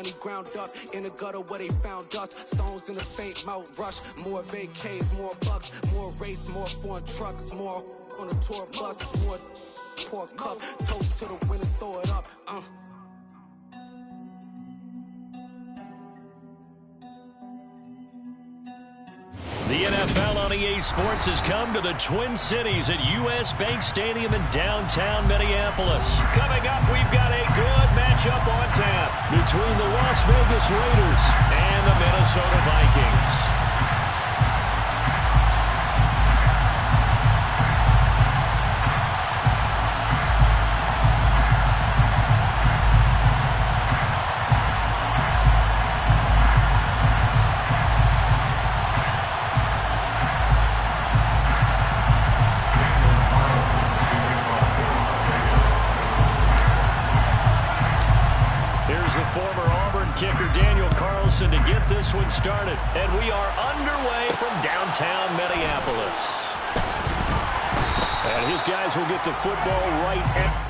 money ground up in the gutter where they found us. Stones in the faint mouth rush. More vacays, more bucks, more race, more foreign trucks, more on a tour bus, more pour cup. Toast to the winners, throw it up. The NFL on EA Sports has come to the Twin Cities at U.S. Bank Stadium in downtown Minneapolis. Coming up, we've got a good matchup on tap between the Las Vegas Raiders and the Minnesota Vikings. Kicker Daniel Carlson to get this one started. And we are underway from downtown Minneapolis. And his guys will get the football right at...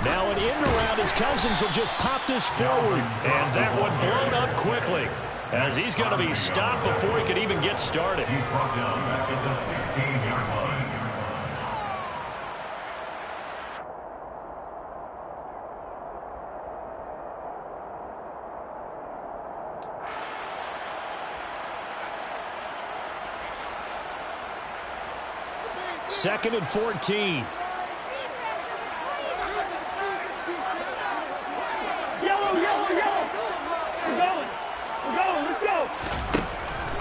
Now an end around as Cousins will just pop this forward. And that one blown up quickly as he's going to be stopped before he could even get started. He's brought down back at the 16-yard line. Second and 14.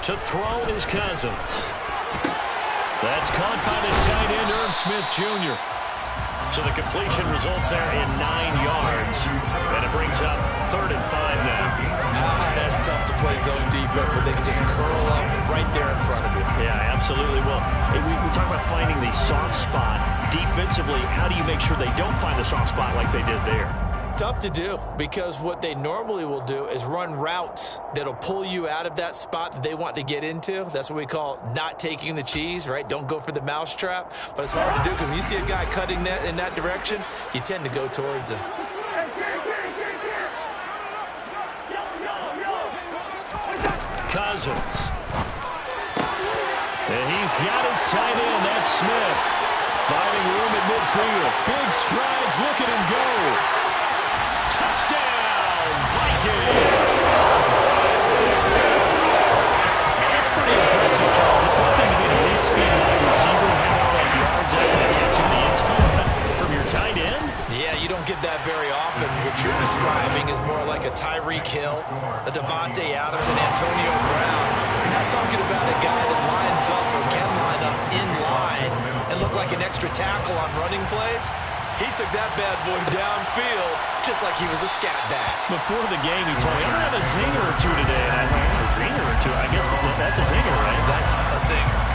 To throw is Cousins. That's caught by the tight end, Irv Smith Jr. So the completion results there in 9 yards. And it brings up 3rd and 5 now. That's tough to play zone defense when they can just curl up right there in front of you. Yeah, absolutely. Well, we talk about finding the soft spot. Defensively, how do you make sure they don't find the soft spot like they did there? Tough to do, because what they normally will do is run routes that'll pull you out of that spot that they want to get into. That's what we call not taking the cheese, right? Don't go for the mousetrap. But it's hard to do because when you see a guy cutting that in that direction, you tend to go towards him. Cousins. And he's got his tight end. That's Smith. Finding room at midfield. Big strides. Look at him go. Touchdown, Vikings! That's pretty impressive, Charles. It's one thing to be an 8-speed wide receiver and hang out like yards after the catch in the end zone. From your tight end, Yeah, you don't get that very often. What you're describing is more like a Tyreek Hill, a Devontae Adams, and Antonio Brown. You're not talking about a guy that lines up or can line up in line and look like an extra tackle on running plays. He took that bad boy downfield just like he was a scat back. Before the game, he told me, I'm going to have a zinger or two today. And I thought, a zinger or two? I guess that's a zinger, right? That's a zinger.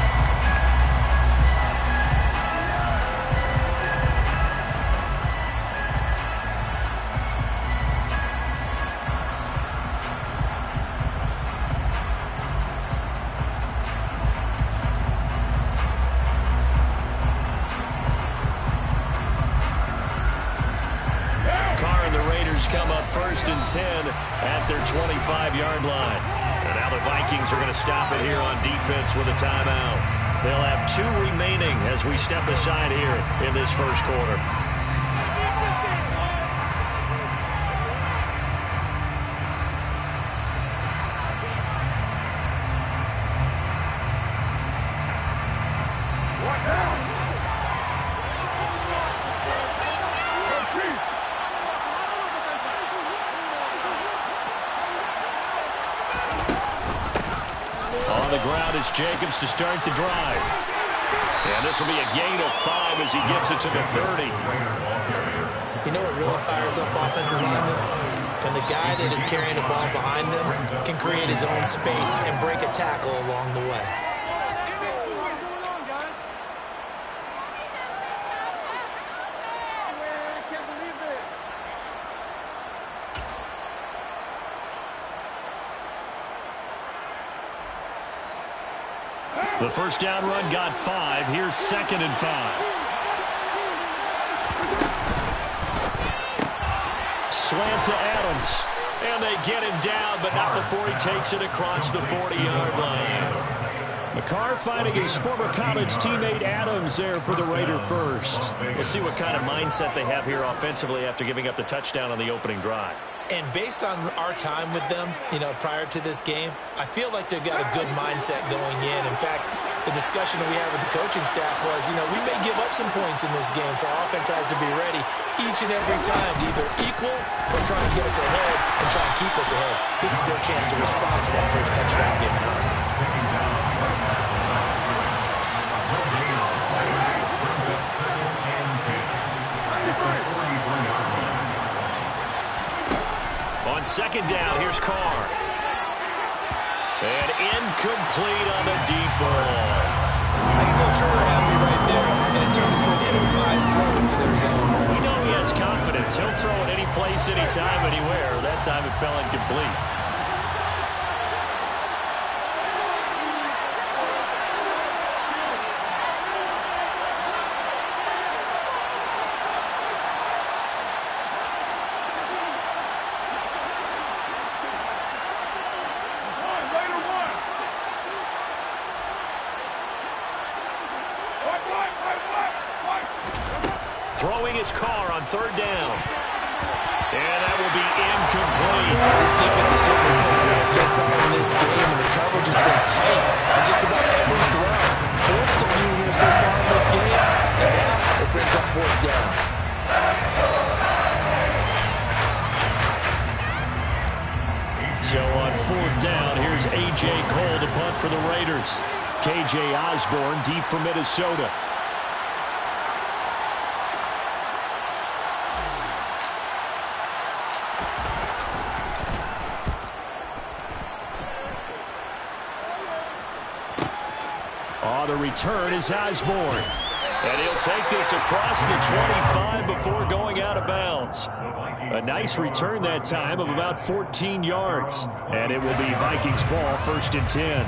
Come up 1st and 10 at their 25-yard line. And now the Vikings are going to stop it here on defense with a timeout. They'll have 2 remaining as we step aside here in this first quarter. It's Jacobs to start the drive. And this will be a gain of 5 as he gets it to the 30. You know what really fires up offensive linemen? When the guy that is carrying the ball behind them can create his own space and break a tackle along the way. The first down run got 5. Here's 2nd and 5. Slant to Adams. And they get him down, but not before he takes it across the 40-yard line. McCarr finding his former college teammate Adams there for the Raider first. We'll see what kind of mindset they have here offensively after giving up the touchdown on the opening drive. And based on our time with them, prior to this game, I feel like they've got a good mindset going in. In fact, the discussion that we had with the coaching staff was, we may give up some points in this game, so our offense has to be ready each and every time to either equal or try and get us ahead and try and keep us ahead. This is their chance to respond to that first touchdown given up. On 2nd down, here's Carr. And incomplete on the deep ball. He's a little trigger happy right there, and it turned into an ill-advised throw into their zone. We know he has confidence. He'll throw it any place, anytime, anywhere. That time it fell incomplete. Throwing his Carr on 3rd down. And that will be incomplete. This defense is certainly playing out so far in this game, and the coverage has been tight on just about every throw. Forced a few here so far in this game, and now it brings up 4th down. So on 4th down, here's A.J. Cole to punt for the Raiders. K.J. Osborne deep for Minnesota. The return is Osborne. And he'll take this across the 25 before going out of bounds. A nice return that time of about 14 yards. And it will be Vikings ball 1st and 10.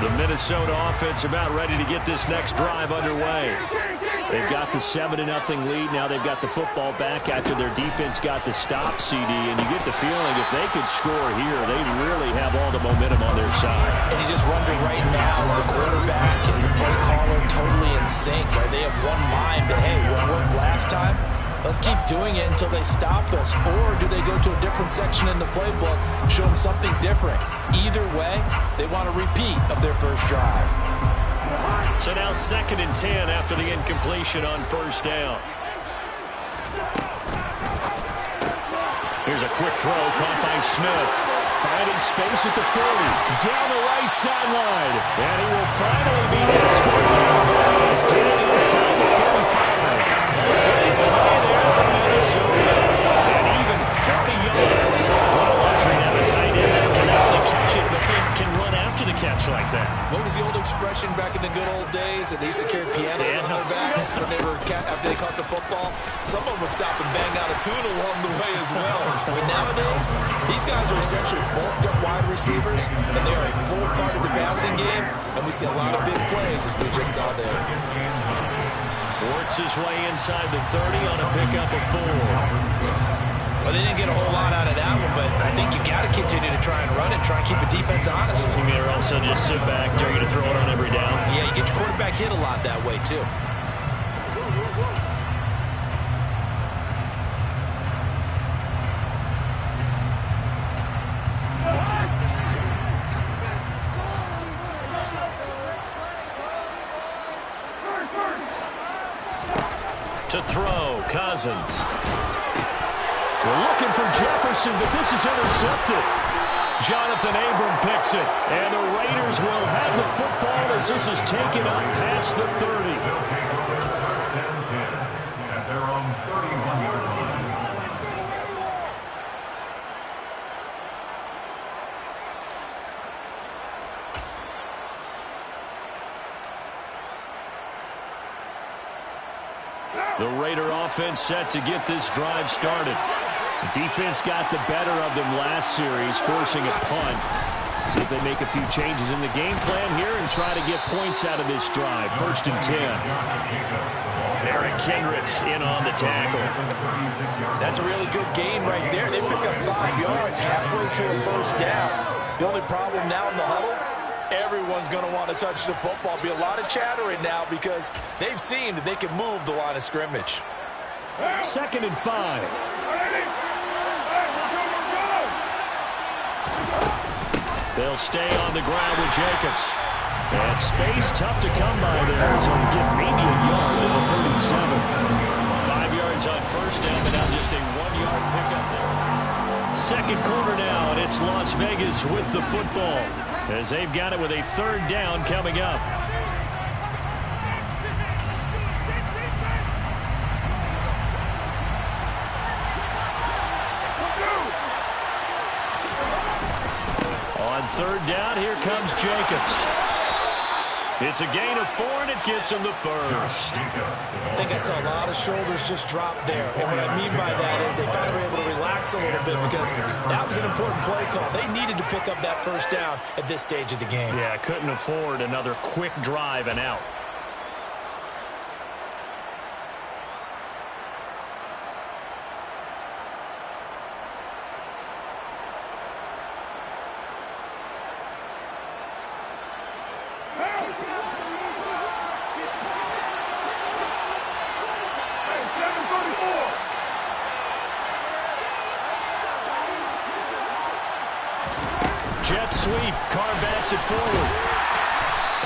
The Minnesota offense about ready to get this next drive underway. They've got the 7-0 lead. Now they've got the football back after their defense got the stop, CD. And you get the feeling if they could score here, they really have all the momentum on their side. And you just wonder right now, is the quarterback and the play caller totally in sync? Are they of one mind that, hey, what worked last time? let's keep doing it until they stop us. Or do they go to a different section in the playbook, show them something different? Either way, they want a repeat of their first drive. So now 2nd and 10 after the incompletion on first down. Here's a quick throw caught by Smith. Finding space at the 40. Down the right sideline. And he will finally be escorted down inside the 35. Big play there from Minnesota. And even 30 yards. What a luxury to have a tight end that can not only catch it, but then can run after the catch like that. What was the old expression back in the good old days that they used to carry pianos on their backs when they were after they caught the football? Someone would stop and bang out a tune along the way as well. But nowadays, these guys are essentially bulked up wide receivers, and they are a full part of the passing game, and we see a lot of big plays as we just saw there. Works his way inside the 30 on a pickup of 4. Well, they didn't get a whole lot out of that one, but I think you got to continue to try and run it, try and keep the defense honest. You may also just sit back, dare you to throw it on every down. Yeah, you get your quarterback hit a lot that way, too. To throw, Cousins. We're looking for Jefferson, but this is intercepted. Jonathan Abram picks it, and the Raiders will have the football as this is taken up past the 30. They'll take over first and 10 at their own 31-yard line. The Raider offense set to get this drive started. The defense got the better of them last series, forcing a punt. See if they make a few changes in the game plan here and try to get points out of this drive. 1st and 10. Eric Kendricks in on the tackle. That's a really good gain right there. They pick up 5 yards halfway to a first down. The only problem now in the huddle, everyone's going to want to touch the football. Be a lot of chattering now because they've seen that they can move the line of scrimmage. 2nd and 5. They'll stay on the ground with Jacobs. And space tough to come by there. So we get maybe a yard at the 37. 5 yards on first down, but now just a 1-yard pickup there. Second quarter now, and it's Las Vegas with the football, as they've got it with a 3rd down coming up. On 3rd down, here comes Jacobs. It's a gain of 4, and it gets him the first. I think I saw a lot of shoulders just drop there. And what I mean by that is they finally were able to relax a little bit because that was an important play call. They needed to pick up that first down at this stage of the game. Yeah, couldn't afford another quick drive and out. Jet sweep. Carr backs it forward.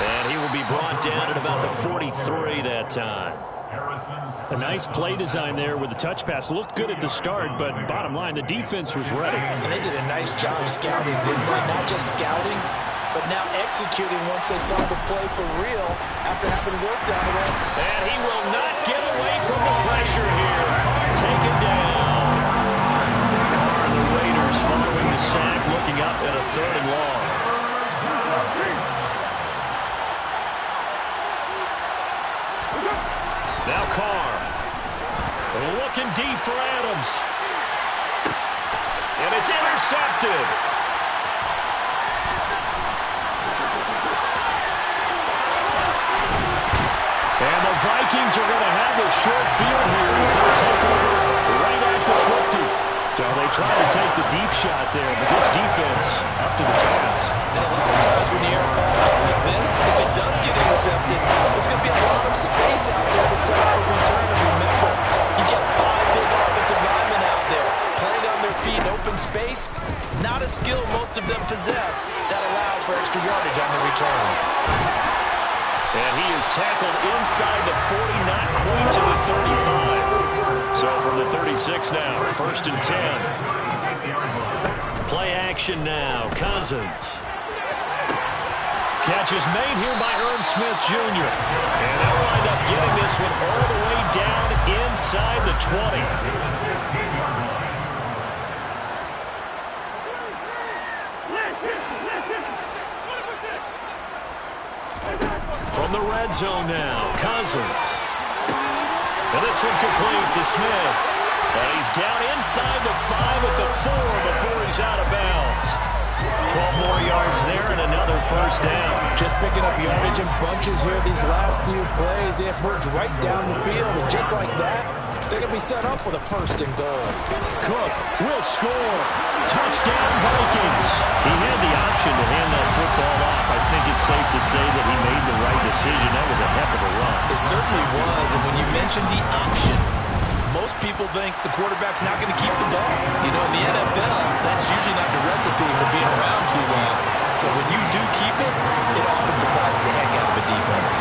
And he will be brought down at about the 43 that time. A nice play design there with the touch pass. Looked good at the start, but bottom line, the defense was ready. And they did a nice job scouting, didn't they? Not just scouting, but now executing once they saw the play for real after having worked on it. And he will not get away from the pressure here. Carr taken down. Carr and the Raiders following the sack, looking up at a 3rd and long. Now Carr. Looking deep for Adams. And it's intercepted. And the Vikings are going to have a short field here as they take over right at the 50. So they tried to take the deep shot there, but this defense up to the task. And a lot of times when the air falls out like this, if it does get intercepted, there's going to be a lot of space out there to set out a return. And remember, you get 5 Not a skill most of them possess that allows for extra yardage on the return. And he is tackled inside the 40, not quite to the 35. So from the 36 now, 1st and 10. Play action now, Cousins. Catch is made here by Irv Smith Jr. And they'll wind up getting this one all the way down inside the 20. From the red zone now, Cousins. And this one complete to Smith. And he's down inside the 5 at the 4 before he's out of bounds. 12 more yards there and another 1st down. Just picking up yardage in bunches here these last few plays. They have merged right down the field, and just like that, they're going to be set up with a 1st and goal. Cook will score. Touchdown, Vikings. He had the option to hand that football off. I think it's safe to say that he made the right decision. That was a heck of a run. It certainly was, and when you mentioned the option, most people think the quarterback's not going to keep the ball. You know, in the NFL, that's usually not the recipe for being around too long. So when you do keep it, it often surprises the heck out of a defense.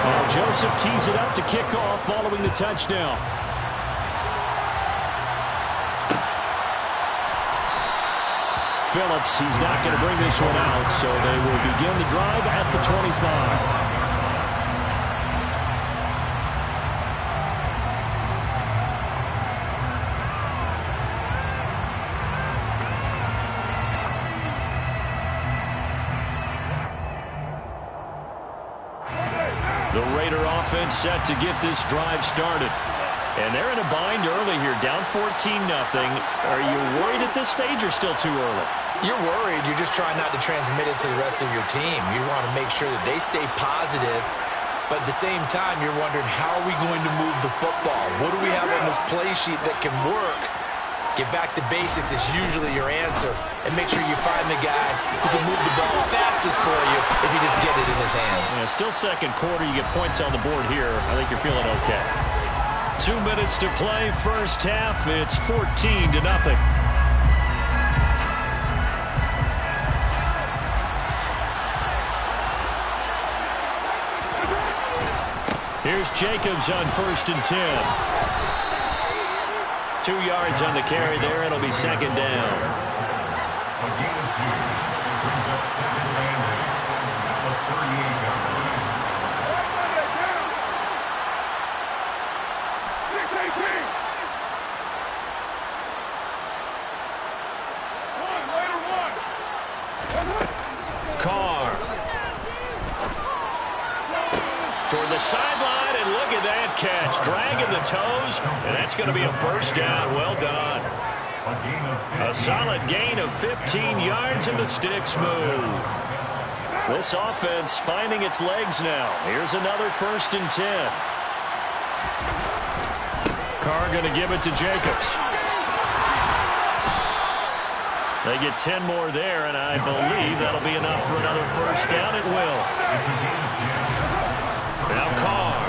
Well, Joseph tees it up to kick off following the touchdown. Phillips, he's not going to bring this one out, so they will begin the drive at the 25. The Raider offense set to get this drive started. And they're in a bind early here, down 14-0. Are you worried at this stage or still too early? You're worried. You're just trying not to transmit it to the rest of your team. You want to make sure that they stay positive. But at the same time, you're wondering, how are we going to move the football? What do we have on this play sheet that can work? Get back to basics is usually your answer. And make sure you find the guy who can move the ball fastest for you if you just get it in his hands. Yeah, still second quarter. You get points on the board here. I think you're feeling okay. 2 minutes to play, 1st half. It's 14-0. Here's Jacobs on 1st and 10. 2 yards on the carry there. It'll be 2nd down. A gain of 2 brings up 2nd and 8 at the 38-yard line. 6-18. Carr. Toward the sideline, and look at that catch. Dragging the toes, and that's going to be a 1st down. Well done. A solid gain of 15 yards, and the sticks move. This offense finding its legs now. Here's another 1st and 10. Carr going to give it to Jacobs. They get 10 more there, and I believe that'll be enough for another 1st down. It will. Now Carr.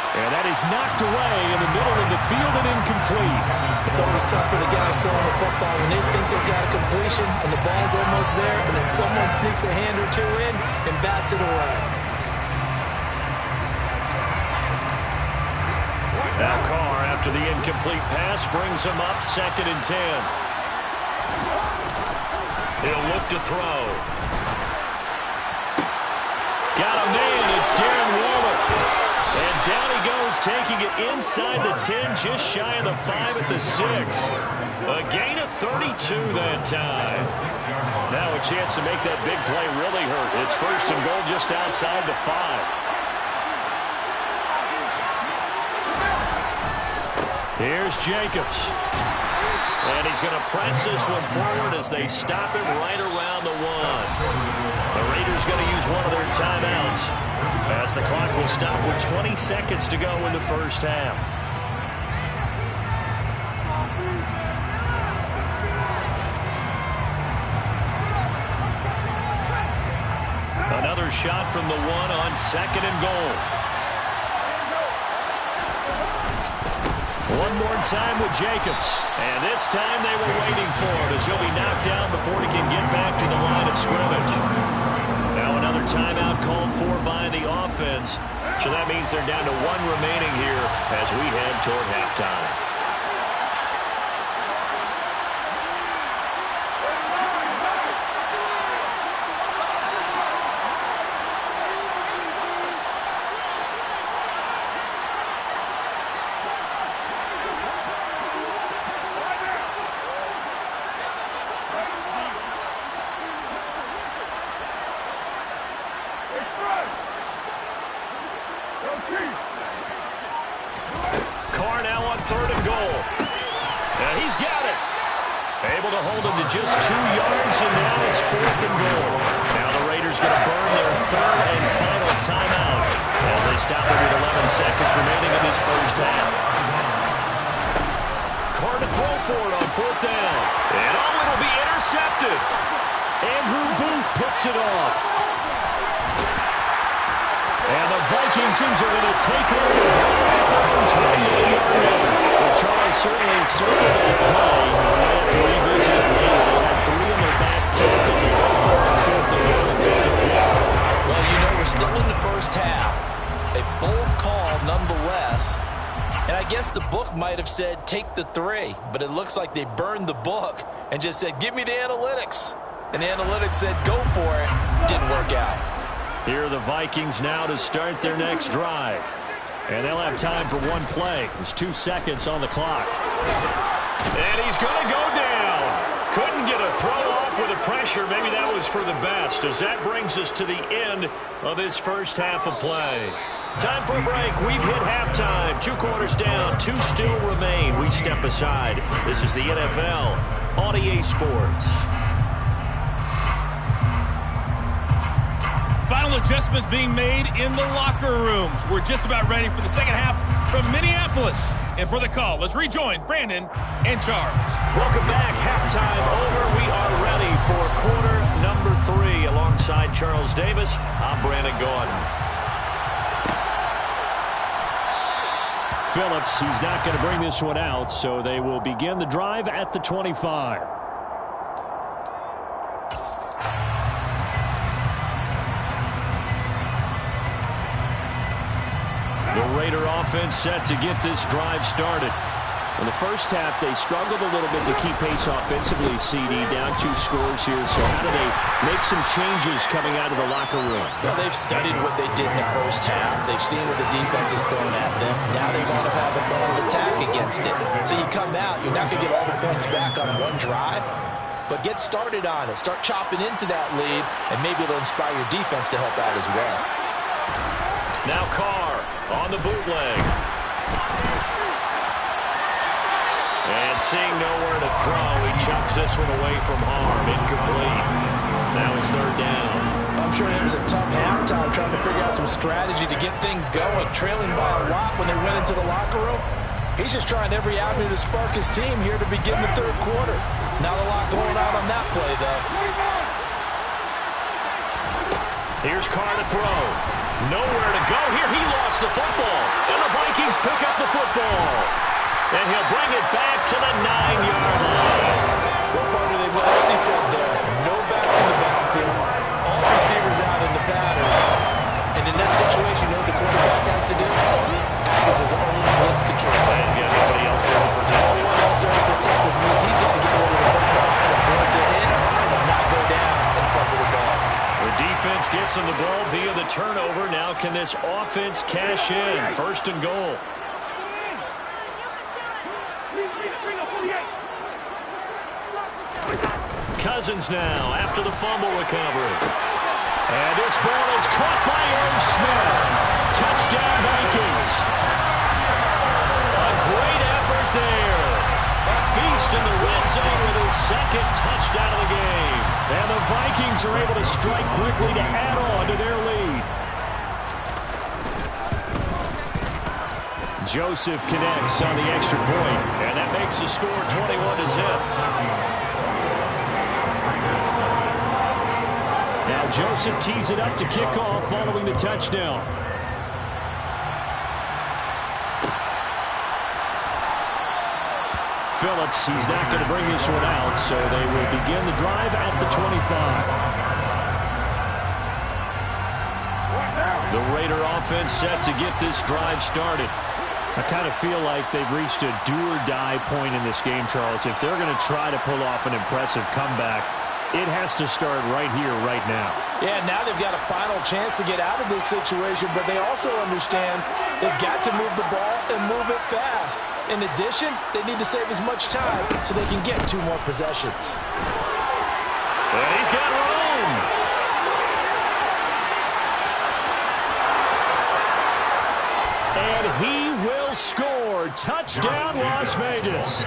And that is knocked away in the middle of the field and incomplete. It's always tough for the guys throwing the football when they think they've got a completion and the ball's almost there, and then someone sneaks a hand or two in and bats it away. Now Carr, after the incomplete pass, brings him up 2nd and 10. He'll look to throw. Got a man. It's Darren Waller. And down he goes, taking it inside the 10, just shy of the 5 at the 6. A gain of 32 that time. Now a chance to make that big play really hurt. It's 1st and goal just outside the 5. Here's Jacobs. And he's going to press this one forward as they stop him right around the 1. The Raiders going to use one of their timeouts as the clock will stop with 20 seconds to go in the 1st half. Another shot from the 1 on 2nd and goal. One more time with Jacobs. And this time they were waiting for him as he'll be knocked down before he can get back to the line of scrimmage. Now another timeout called for by the offense. So that means they're down to one remaining here as we head toward halftime. Carr now on 3rd and goal. And he's got it. Able to hold him to just 2 yards, and now it's 4th and goal. Now the Raiders going to burn their 3rd and final timeout as they stop it with 11 seconds remaining in this first half. Carr to throw for it on 4th down. And it'll be intercepted. Andrew Booth picks it off. And the Vikings are going to take over at their own 28-yard line. Well, Charles certainly circled that play. We might have to revisit it later. They had 3 in their back pocket. They go for it on 4th and goal and try to pick. Well, you know, we're still in the first half. A bold call nonetheless. And I guess the book might have said take the 3, but it looks like they burned the book and just said, give me the analytics. And the analytics said, go for it. Didn't work out. Here are the Vikings now to start their next drive. And they'll have time for one play. There's 2 seconds on the clock. And he's going to go down. Couldn't get a throw off with the pressure. Maybe that was for the best, as that brings us to the end of this first half of play. Time for a break. We've hit halftime. 2 quarters down. 2 still remain. We step aside. This is the NFL on EA Sports. Final adjustments being made in the locker rooms. We're just about ready for the second half from Minneapolis. And for the call, let's rejoin Brandon and Charles. Welcome back. Halftime over. We are ready for quarter number 3. Alongside Charles Davis, I'm Brandon Gaudin. Phillips, he's not going to bring this one out, so they will begin the drive at the 25. The Raider offense set to get this drive started. In the first half, they struggled a little bit to keep pace offensively, CD, down 2 scores here. So how do they make some changes coming out of the locker room? Well, they've studied what they did in the first half. They've seen what the defense is throwing at them. Now they want to have a plan of attack against it. So you come out, you're not going to get all the points back on one drive, but get started on it. Start chopping into that lead, and maybe it'll inspire your defense to help out as well. Now Carr on the bootleg. And seeing nowhere to throw, he chucks this one away from harm. Incomplete. Now it's 3rd down. I'm sure it was a tough halftime trying to figure out some strategy to get things going. Trailing by a lot when they went into the locker room. He's just trying every avenue to spark his team here to begin the 3rd quarter. Not a lot going on that play, though. Here's Carr to throw. Nowhere to go here. He lost the football. And the Vikings pick up the football. And he'll bring it back to the 9-yard line. What part of they said there? No backs in the backfield. All receivers out in the pattern. And in this situation, you know what the quarterback has to do? Act as his own blitz control. He's got nobody else there to protect. No one else there to protect, which means he's got to get rid of the football and absorb the hit and not go down and fumble the ball. The defense gets him the ball via the turnover. Now can this offense cash in? 1st and goal. Cousins now after the fumble recovery. And this ball is caught by Irv Smith. Touchdown Vikings. A great effort there. A beast in the red zone with his 2nd touchdown of the game. And the Vikings are able to strike quickly to add on to their lead. Joseph connects on the extra point, and that makes the score 21-0. Now Joseph tees it up to kick off following the touchdown. Phillips. He's not going to bring this one out, so they will begin the drive at the 25. The Raider offense set to get this drive started. I kind of feel like they've reached a do-or-die point in this game, Charles. If they're going to try to pull off an impressive comeback, it has to start right here, right now. Yeah, now they've got a final chance to get out of this situation, but they also understand they've got to move the ball and move it fast. In addition, they need to save as much time so they can get 2 more possessions. And he's got room. And he will score. Touchdown, Las Vegas.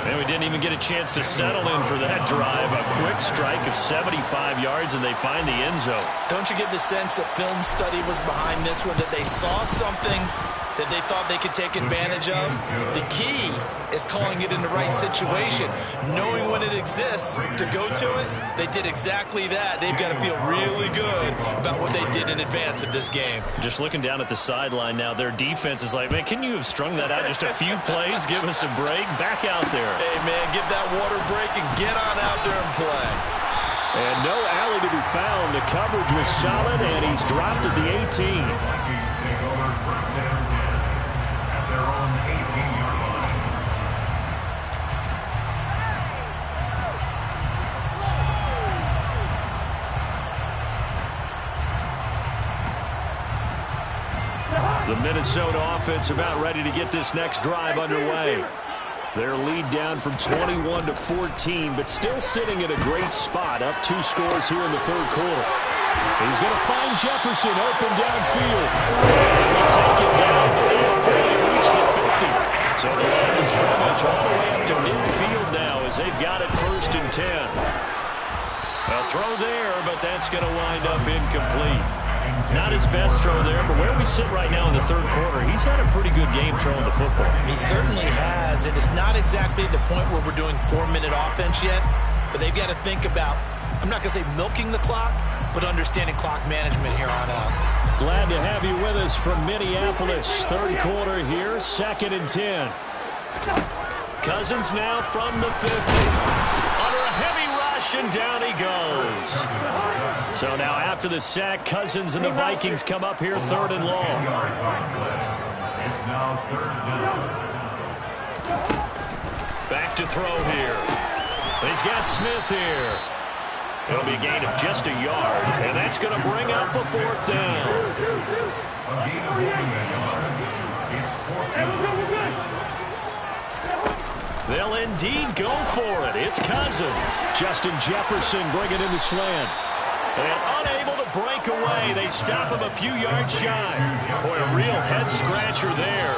And we didn't even get a chance to settle in for that drive. A quick strike of 75 yards, and they find the end zone. Don't you get the sense that film study was behind this one, that they saw something that they thought they could take advantage of? The key is calling it in the right situation, knowing when it exists to go to it. They did exactly that. They've got to feel really good about what they did in advance of this game. Just looking down at the sideline now, their defense is like, man, can you have strung that out just a few plays? Give us a break. Back out there. Hey, man, give that water break and get on out there and play. And no alley to be found. The coverage was solid, and he's dropped at the 18. Vikings take over 1st and 10 at their own 18-yard line. The Minnesota offense about ready to get this next drive underway. Their lead down from 21 to 14, but still sitting at a great spot, up 2 scores here in the 3rd quarter. He's going to find Jefferson open downfield. And he'll take it down before they reach the 50. So the line of scrimmage all the way up to midfield now as they've got it 1st and 10. A throw there, but that's going to wind up incomplete. Not his best throw there, but where we sit right now in the 3rd quarter, he's had a pretty good game throwing the football. He certainly has, and it's not exactly the point where we're doing 4-minute offense yet, but they've got to think about, I'm not going to say milking the clock, but understanding clock management here on out. Glad to have you with us from Minneapolis. 3rd quarter here, 2nd and 10. Cousins now from the 50. Under a heavy rush, and down he goes. So now after the sack, Cousins and the Vikings come up here 3rd and long. It's now 3rd down. Back to throw here. He's got Smith here. It'll be a gain of just a yard, and that's going to bring up a 4th down. A gain of 1 yard. It's 4th down. They'll indeed go for it. It's Cousins. Justin Jefferson bringing in the slant. And unable to break away. They stop him a few yards shy. Boy, a real head-scratcher there.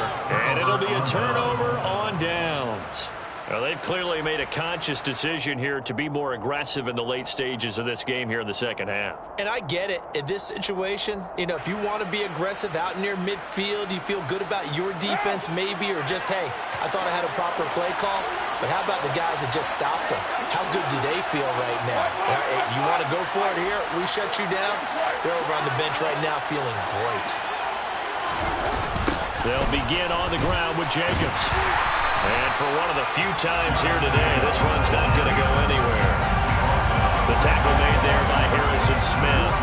And it'll be a turnover on downs. Well, they've clearly made a conscious decision here to be more aggressive in the late stages of this game here in the 2nd half. And I get it. In this situation, you know, if you want to be aggressive out near midfield, you feel good about your defense maybe, or just, hey, I thought I had a proper play call. But how about the guys that just stopped them? How good do they feel right now? Hey, you want to go for it here? We shut you down? They're over on the bench right now feeling great. They'll begin on the ground with Jacobs. And for one of the few times here today, this run's not going to go anywhere. The tackle made there by Harrison Smith.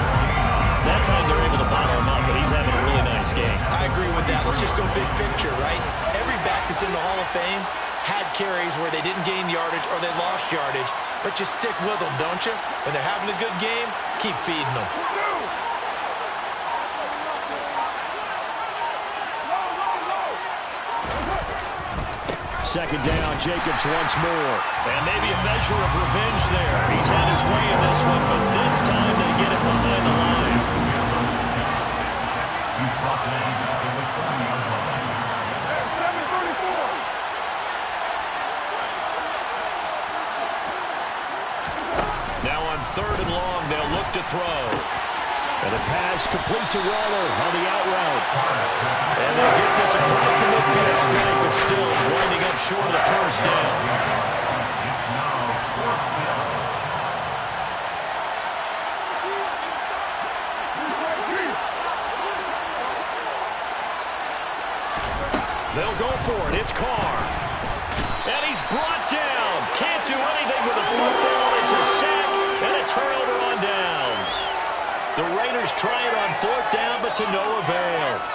That time they're able to bottle him up, but he's having a really nice game. I agree with that. Let's just go big picture, right? Every back that's in the Hall of Fame had carries where they didn't gain yardage or they lost yardage, but you stick with them, don't you? When they're having a good game, keep feeding them. 2nd down, Jacobs once more. And maybe a measure of revenge there. He's had his way in this one, but this time they get it behind the line. Now on 3rd and long, they'll look to throw. And a pass complete to Waller on the out route. And they get this across the midfield strike, but still winding up short of the 1st down. They'll go for it. It's Carr.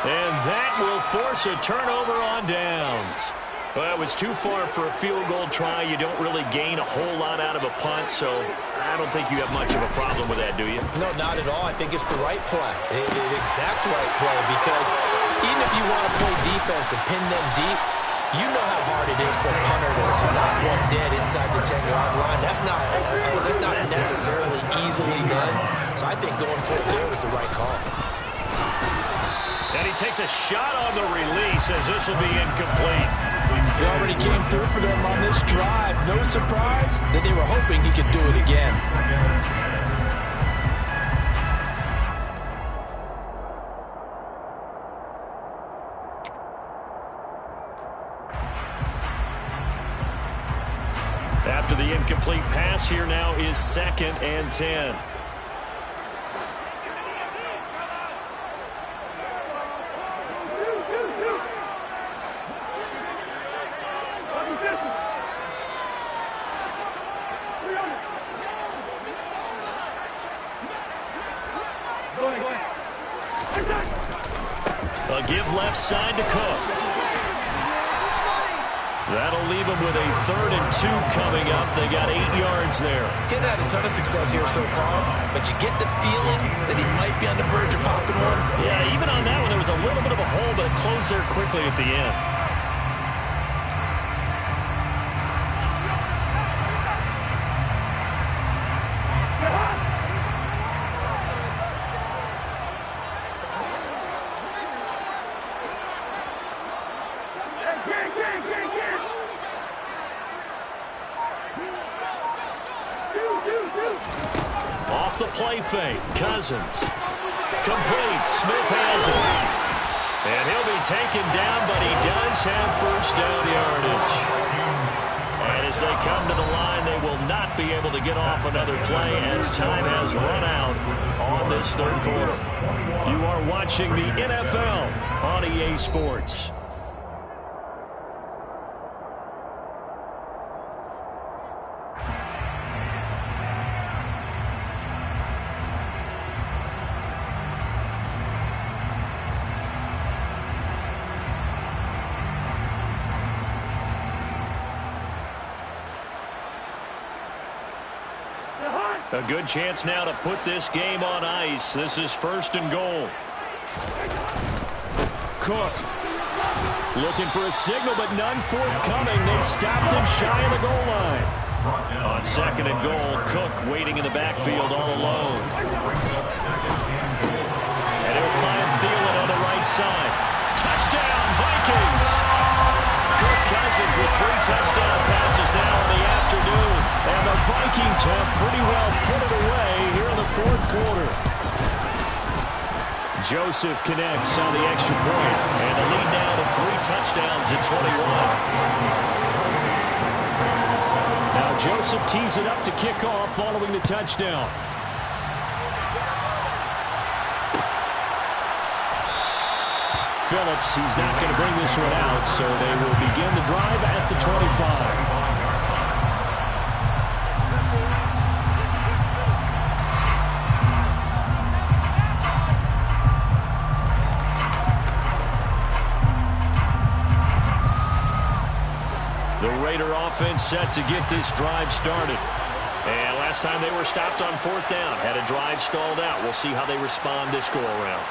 And that will force a turnover on downs. Well, it was too far for a field goal try. You don't really gain a whole lot out of a punt, so I don't think you have much of a problem with that, do you? No, not at all. I think it's the right play, the exact right play, because even if you want to play defense and pin them deep, you know how hard it is for a punter to knock one dead inside the 10-yard line. That's not necessarily easily done. So I think going for it there was the right call. And he takes a shot on the release as this will be incomplete. He already came through for them on this drive. No surprise that they were hoping he could do it again. After the incomplete pass, here now is 2nd and 10. A give left side to Cook. That'll leave them with a 3rd and 2 coming up. They got 8 yards there. Getting had a ton of success here so far, but you get the feeling that he might be on the verge of popping one. Yeah, even on that one, there was a little bit of a hole, but it closed there quickly at the end. Off the play fake, Cousins. Complete, Smith has it. And he'll be taken down, but he does have first down yardage. And as they come to the line, they will not be able to get off another play as time has run out on this 3rd quarter. You are watching the NFL on EA Sports. A good chance now to put this game on ice. This is 1st and goal. Cook looking for a signal, but none forthcoming. They stopped him shy of the goal line. On 2nd and goal, Cook waiting in the backfield all alone. And he'll find Thielen on the right side. Touchdown, Vikings! Kirk Cousins with 3 touchdown passes now in the afternoon. And the Vikings have pretty well put it away here in the 4th quarter. Joseph connects on the extra point. And the lead now to 3 touchdowns at 21. Now Joseph tees it up to kick off following the touchdown. Phillips, he's not going to bring this one out, so they will begin the drive at the 25. The Raider offense set to get this drive started. And last time they were stopped on 4th down, had a drive stalled out. We'll see how they respond this go-around.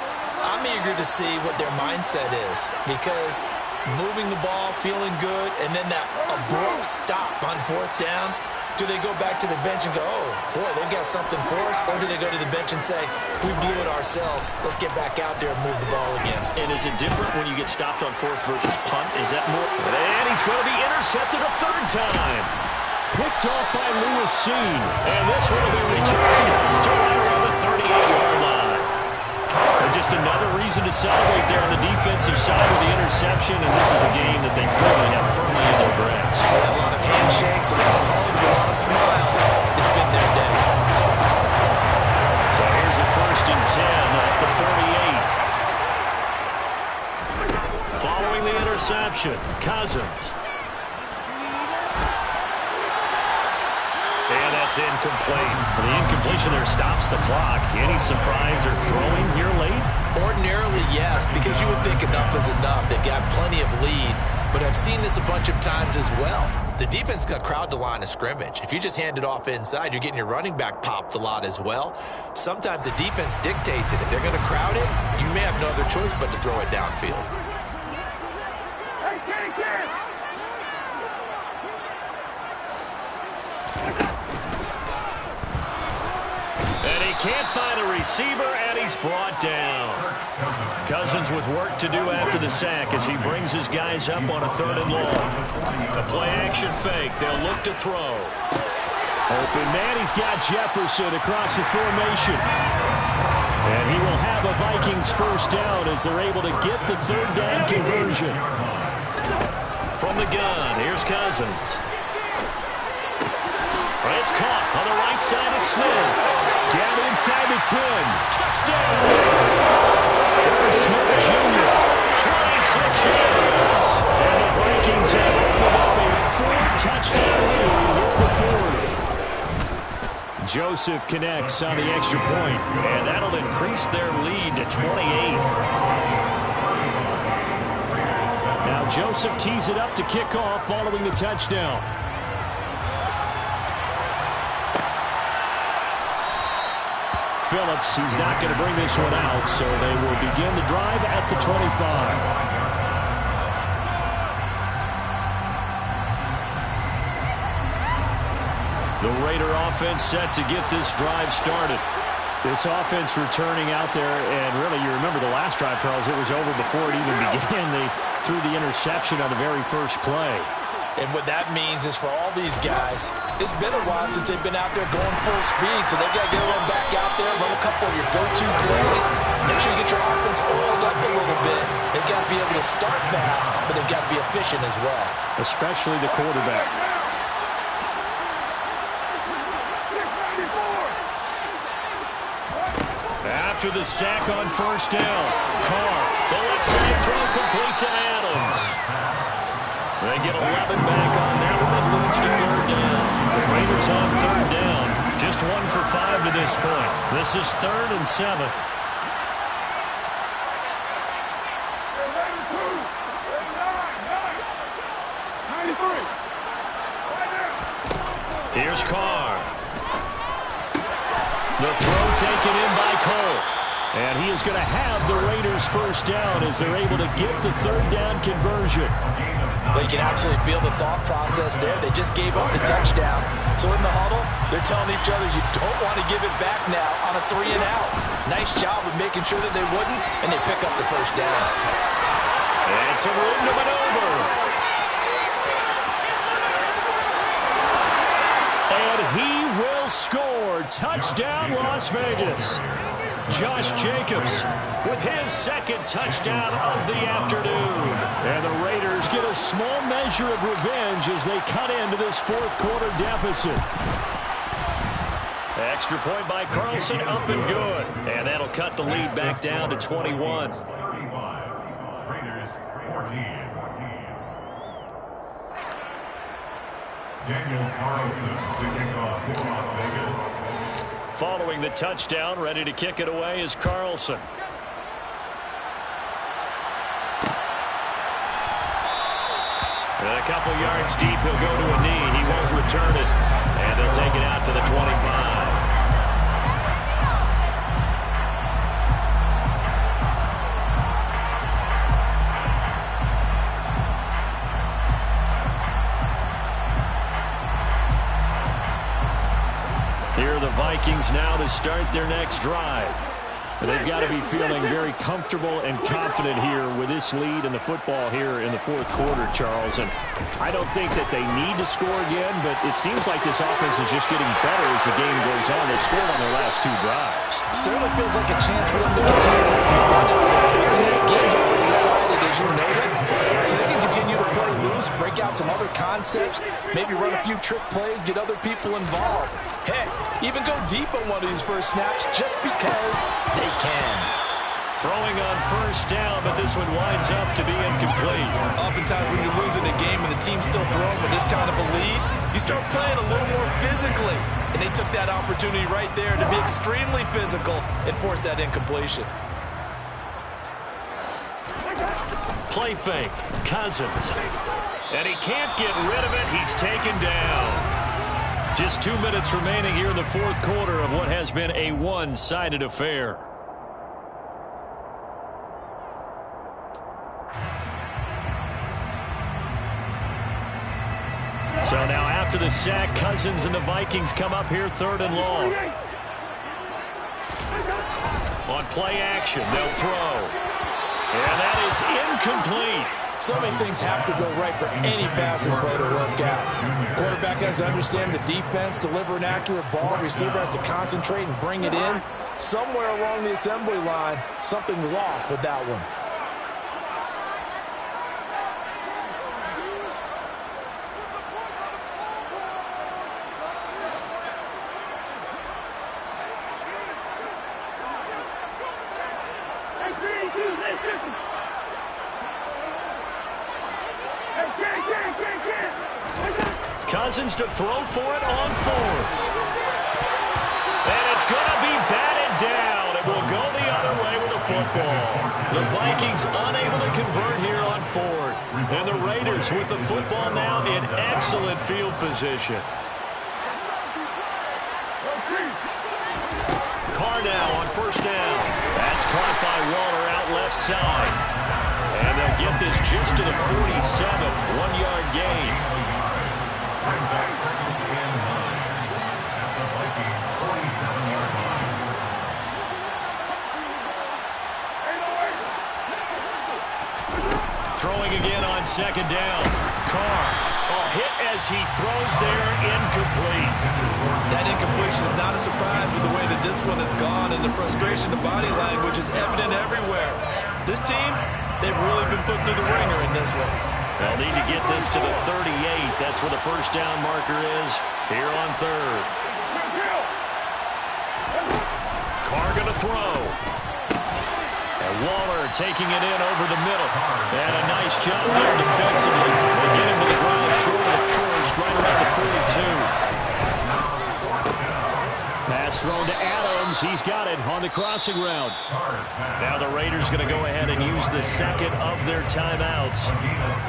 I'm eager to see what their mindset is, because moving the ball, feeling good, and then that abrupt stop on 4th down, do they go back to the bench and go, oh, boy, they've got something for us? Or do they go to the bench and say, we blew it ourselves. Let's get back out there and move the ball again. And is it different when you get stopped on 4th versus punt? Is that more? And he's going to be intercepted a 3rd time. Picked off by Lewis Cine. And this one will be returned to right around the 38-yard line. And just another reason to celebrate there on the defensive side with the interception. And this is a game that they clearly have firmly in their grasp. A lot of handshakes, a lot of hugs, a lot of smiles. It's been their day. So here's a 1st and 10 at the 38. Following the interception, Cousins. And that's It's incomplete. The incompletion there stops the clock. Any surprise they're throwing here late? Ordinarily, yes, because you would think enough is enough. They've got plenty of lead, but I've seen this a bunch of times as well. The defense is going to crowd the line of scrimmage. If you just hand it off inside, you're getting your running back popped a lot as well. Sometimes the defense dictates it. If they're going to crowd it, you may have no other choice but to throw it downfield. And he can't find a receiver, and he's brought down. Cousins with work to do after the sack as he brings his guys up on a 3rd and long. A play-action fake. They'll look to throw. Open man, he's got Jefferson across the formation. And he will have a Vikings first down as they're able to get the 3rd down conversion. From the gun, here's Cousins. It's caught on the right side of Smith. Down inside the 10. Touchdown! There's Smith Jr. 26 yards. And the Vikings have opened up a 4-touchdown lead in the 4th. Joseph connects on the extra point. And that'll increase their lead to 28. Now Joseph tees it up to kick off following the touchdown. Phillips, he's not going to bring this one out, so they will begin the drive at the 25. The Raider offense set to get this drive started. This offense returning out there, and really, you remember the last drive, Charles, it was over before it even began. They threw the interception on the very first play. And what that means is for all these guys, it's been a while since they've been out there going full speed, so they've got to get them back out there, run a couple of your go-to plays, make sure you get your offense oiled up a little bit. They've got to be able to start fast, but they've got to be efficient as well. Especially the quarterback. After the sack on first down, Carr, the left side throw complete to Adams. They get 11 back on that one. That leads to 3rd down. The Raiders on 3rd down. Just 1 for 5 to this point. This is 3rd and 7. Here's Carr. The throw taken in by Cole. And he is going to have the Raiders first down as they're able to get the 3rd down conversion. Well, you can absolutely feel the thought process there. They just gave up the touchdown. So in the huddle, they're telling each other, you don't want to give it back now on a 3-and-out. Nice job of making sure that they wouldn't, and they pick up the first down. And some room to maneuver. And he will score. Touchdown, Las Vegas. Josh Jacobs with his 2nd touchdown of the afternoon. And the Raiders get a small measure of revenge as they cut into this 4th quarter deficit. Extra point by Carlson, up and good. And that'll cut the lead back down to 21. 35. Raiders 14. Daniel Carlson to kick off for Las Vegas. Following the touchdown, ready to kick it away is Carlson. And a couple yards deep, he'll go to a knee. He won't return it. And they'll take it out to the 25. Here are the Vikings now to start their next drive. And they've got to be feeling very comfortable and confident here with this lead in the football here in the 4th quarter, Charles. And I don't think that they need to score again, but it seems like this offense is just getting better as the game goes on. They've scored on their last 2 drives. Certainly feels like a chance for them to continue to have some fun out there. The game's already decided, as you noted. So they can continue to play loose, break out some other concepts, maybe run a few trick plays, get other people involved. Heck, even go deep on one of these first snaps just because they can. Throwing on first down, but this one winds up to be incomplete. Oftentimes when you're losing a game and the team's still throwing with this kind of a lead, you start playing a little more physically. And they took that opportunity right there to be extremely physical and force that incompletion. Play fake, Cousins. And he can't get rid of it. He's taken down. Just 2 minutes remaining here in the fourth quarter of what has been a one-sided affair. So now after the sack, Cousins and the Vikings come up here 3rd and long. On play action, they'll throw. And that is incomplete. So many things have to go right for any passing play to work out. Quarterback has to understand the defense, deliver an accurate ball. Receiver has to concentrate and bring it in. Somewhere along the assembly line, something was off with that one. Cousins to throw for it on 4th. And it's going to be batted down. It will go the other way with the football. The Vikings unable to convert here on 4th. And the Raiders with the football now in excellent field position. Carr now on first down. That's caught by Waller out left side. And they'll get this just to the 47, 1-yard gain. Brings up 2nd and 9 at the Vikings 47-yard line. Throwing again on 2nd down. Carr, a hit as he throws there, incomplete. That incompletion is not a surprise with the way that this one has gone, and the frustration, the body language is evident everywhere. This team, they've really been put through the ringer in this one. They'll need to get this to the 38. That's where the first down marker is here on 3rd. Carr going to throw. And Waller taking it in over the middle. And a nice job there defensively. They get him to the ground short of the first, right around the 42. Pass thrown to Adams. He's got it on the crossing route. Now the Raiders going to go ahead and use the second of their timeouts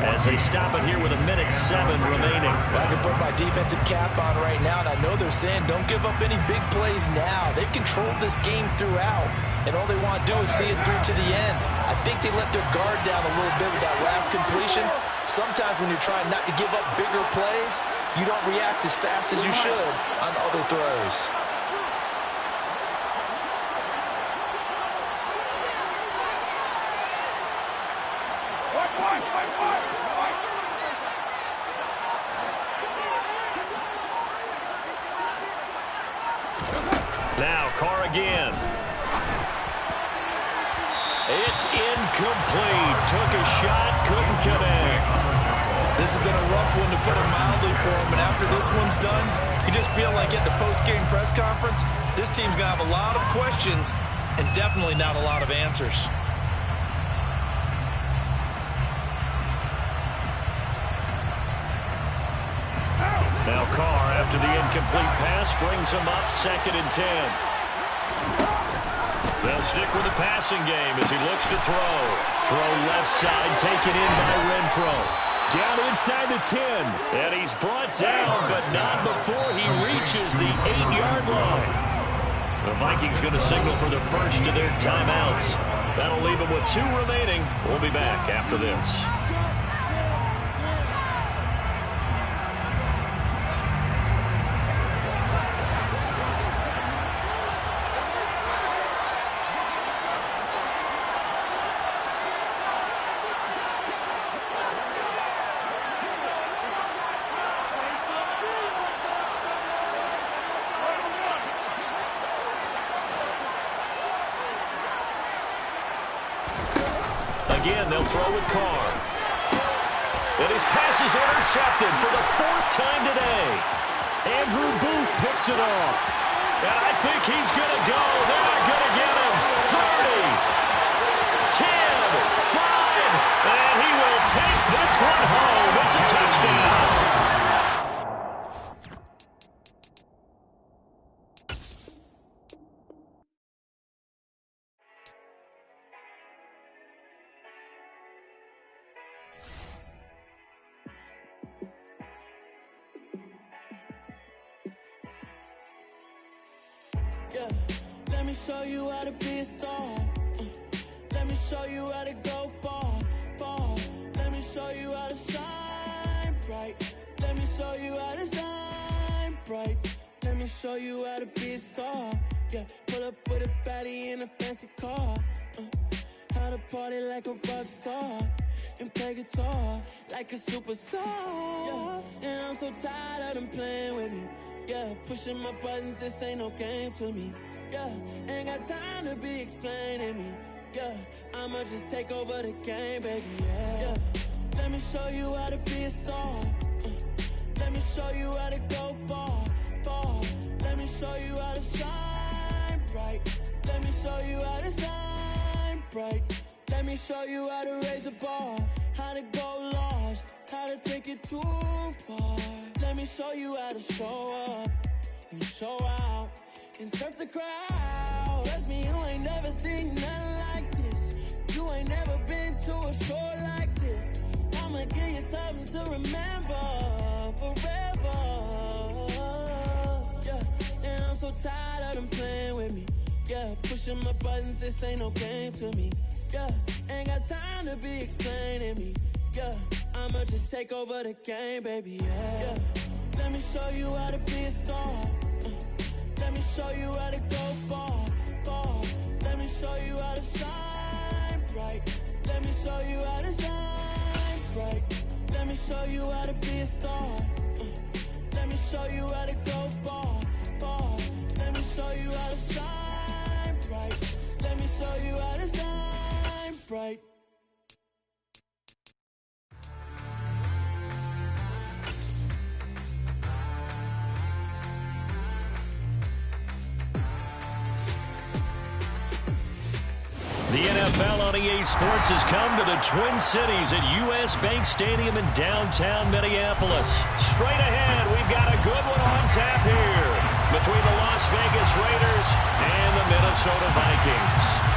as they stop it here with 1:07 remaining. I can put my defensive cap on right now, and I know they're saying don't give up any big plays now. They've controlled this game throughout, and all they want to do is see it through to the end. I think they let their guard down a little bit with that last completion. Sometimes when you're trying not to give up bigger plays, you don't react as fast as you should on other throws. Now Carr again. It's incomplete. Took a shot, couldn't connect. This has been a rough one to put it mildly for him, and after this one's done, you just feel like at the post-game press conference, this team's going to have a lot of questions and definitely not a lot of answers. Now Carr, after the incomplete pass, brings him up 2nd and 10. They'll stick with the passing game as he looks to throw. Throw left side, taken in by Renfro. Down inside the 10. And he's brought down, but not before he reaches the 8-yard line. The Vikings going to signal for the first of their timeouts. That'll leave them with 2 remaining. We'll be back after this. Again, they'll throw with Carr. And his pass is intercepted for the 4th time today. Andrew Booth picks it off. And I think he's going to go. They're not going to get him. 30. And he will take this one home. It's a touchdown. Yeah, let me show you how to be a star. Let me show you how to go far, far. Let me show you how to shine bright. Let me show you how to shine bright. Let me show you how to be a star. Yeah, pull up with a baddie in a fancy car. How to party like a rock star and play guitar like a superstar. Yeah, and I'm so tired of them playing with me. Yeah, pushing my buttons, this ain't no game to me. Yeah, ain't got time to be explaining me. Yeah, I'ma just take over the game, baby. Yeah, let me show you how to be a star. Let me show you how to go far, far. Let me show you how to shine bright. Let me show you how to shine bright. Let me show you how to raise the bar, how to go large, how to take it too far. Let me show you how to show up and show out and surf the crowd. Trust me, you ain't never seen nothing like this. You ain't never been to a show like this. I'ma give you something to remember forever. Yeah, and I'm so tired of them playing with me. Yeah, pushing my buttons, this ain't no game to me. Yeah, ain't got time to be explaining me. Yeah, I'ma just take over the game, baby. Yeah, let me show you how to be a star. Let me show you how to go far, far. Let me show you how to shine bright. Let me show you how to shine bright. Let me show you how to be a star. Let me show you how to go far, far. Let me show you how to shine bright. Let me show you how to shine bright. The NFL on EA Sports has come to the Twin Cities at U.S. Bank Stadium in downtown Minneapolis. Straight ahead, we've got a good one on tap here between the Las Vegas Raiders and the Minnesota Vikings.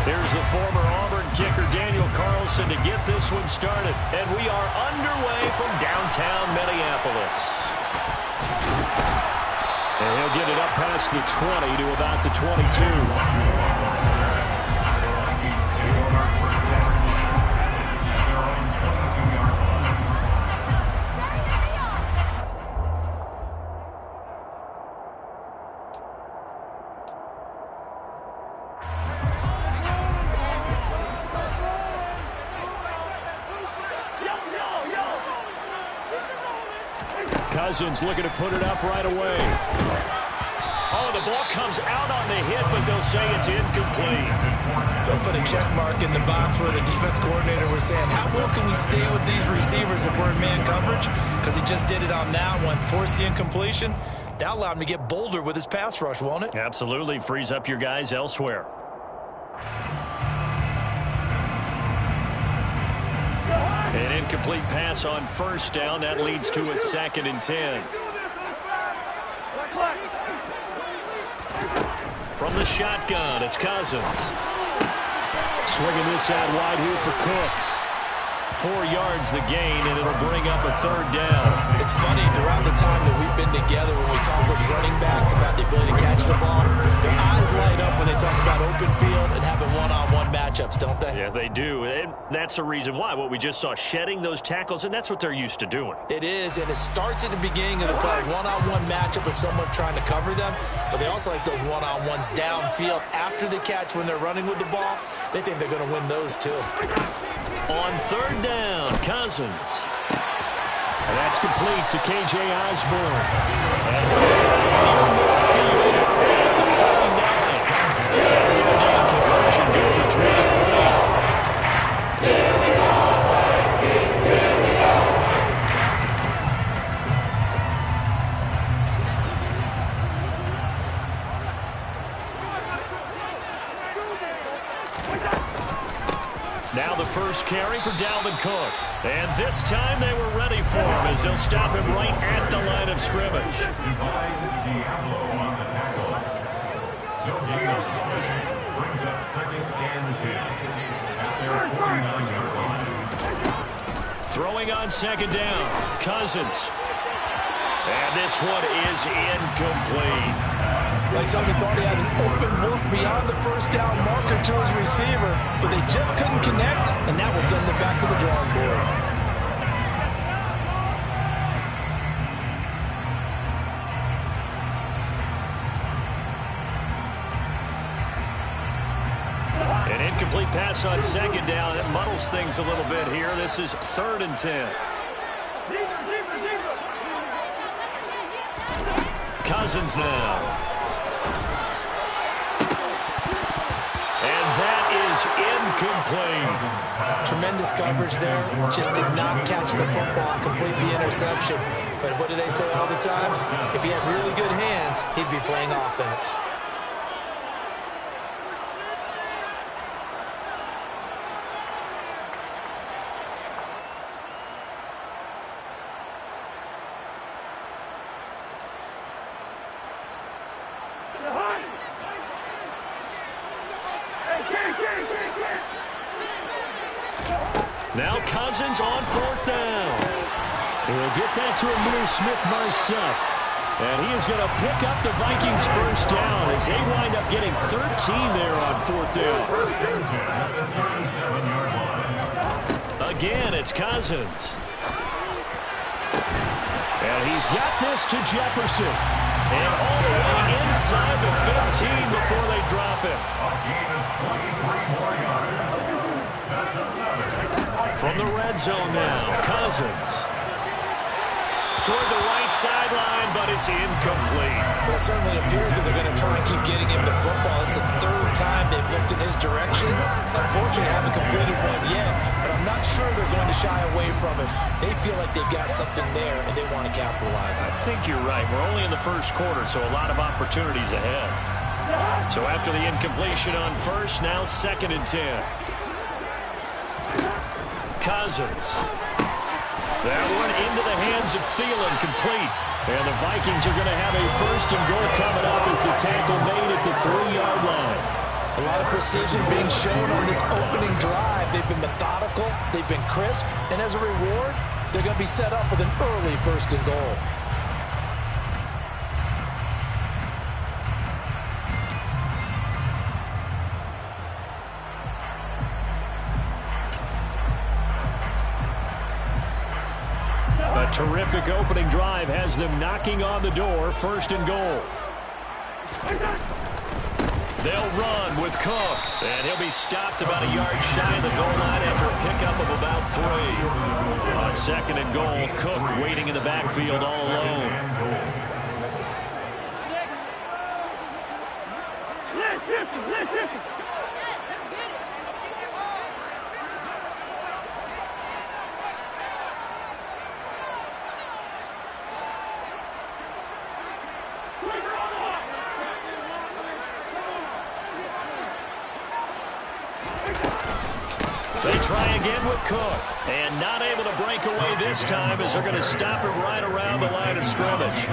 Here's the former Auburn kicker Daniel Carlson to get this one started. And we are underway from downtown Minneapolis. And he'll get it up past the 20 to about the 22. Cousins looking to put it up right away. Oh, the ball comes out on the hit, but they'll say it's incomplete. They'll put a check mark in the box where the defense coordinator was saying, how well can we stay with these receivers if we're in man coverage? Because he just did it on that one, forced the incompletion. That allowed him to get bolder with his pass rush, won't it? Absolutely. Frees up your guys elsewhere. An incomplete pass on first down. That leads to a 2nd and 10. From the shotgun, it's Cousins. Swinging this out wide here for Cook. 4 yards the gain, and it'll bring up a 3rd down. It's funny, throughout the time that we've been together, when we talk with running backs about the ability to catch the ball, their eyes light up when they talk about open field and having one-on-one matchups, don't they? Yeah, they do. And that's the reason why. What we just saw, shedding those tackles, and that's what they're used to doing. It is, and it starts at the beginning of the play. One-on-one matchup if someone's trying to cover them, but they also like those one-on-ones downfield after the catch when they're running with the ball. They think they're going to win those, too. On 3rd down, Cousins. And that's complete to K.J. Osborne. And the 39. 3rd down conversion good for 20. Now the first carry for Dalvin Cook. And this time they were ready for him as they'll stop him right at the line of scrimmage. Diablo on the tackle. Joe Gales brings up 2nd and 10 at their 49-yard line. Throwing on 2nd down, Cousins. And this one is incomplete. Like somebody thought he had an open look beyond the first down marker to his receiver, but they just couldn't connect, and that will send them back to the drawing board. An incomplete pass on 2nd down. It muddles things a little bit here. This is 3rd and 10. Cousins now. And that is incomplete. Tremendous coverage there. Just did not catch the football and complete the interception. But what do they say all the time? If he had really good hands, he'd be playing offense. Now Cousins on 4th down. He'll get that to Emil Smith-Marsette. And he is going to pick up the Vikings' first down as they wind up getting 13 there on 4th down. Again, it's Cousins. And he's got this to Jefferson. And all the way inside the 15 before they drop him. From the red zone now, Cousins. Toward the right sideline, but it's incomplete. Well, it certainly appears that they're going to try and keep getting him the football. It's the 3rd time they've looked in his direction. Unfortunately, haven't completed one yet, but I'm not sure they're going to shy away from him. They feel like they've got something there, and they want to capitalize on it. I think you're right. We're only in the first quarter, so a lot of opportunities ahead. So after the incompletion on 1st, now 2nd and 10. Cousins. That one into the hands of Thielen, complete. And the Vikings are going to have a 1st and goal coming up as the tackle made at the 3-yard line. A lot of precision being shown on this opening drive. They've been methodical, they've been crisp, and as a reward, they're going to be set up with an early 1st and goal. A terrific opening drive has them knocking on the door. 1st and goal. They'll run with Cook, and he'll be stopped about a yard shy of the goal line after a pickup of about 3. On 2nd and goal, Cook waiting in the backfield all alone. They try again with Cook, and not able to break away this time as they're going to stop him right around the line of scrimmage.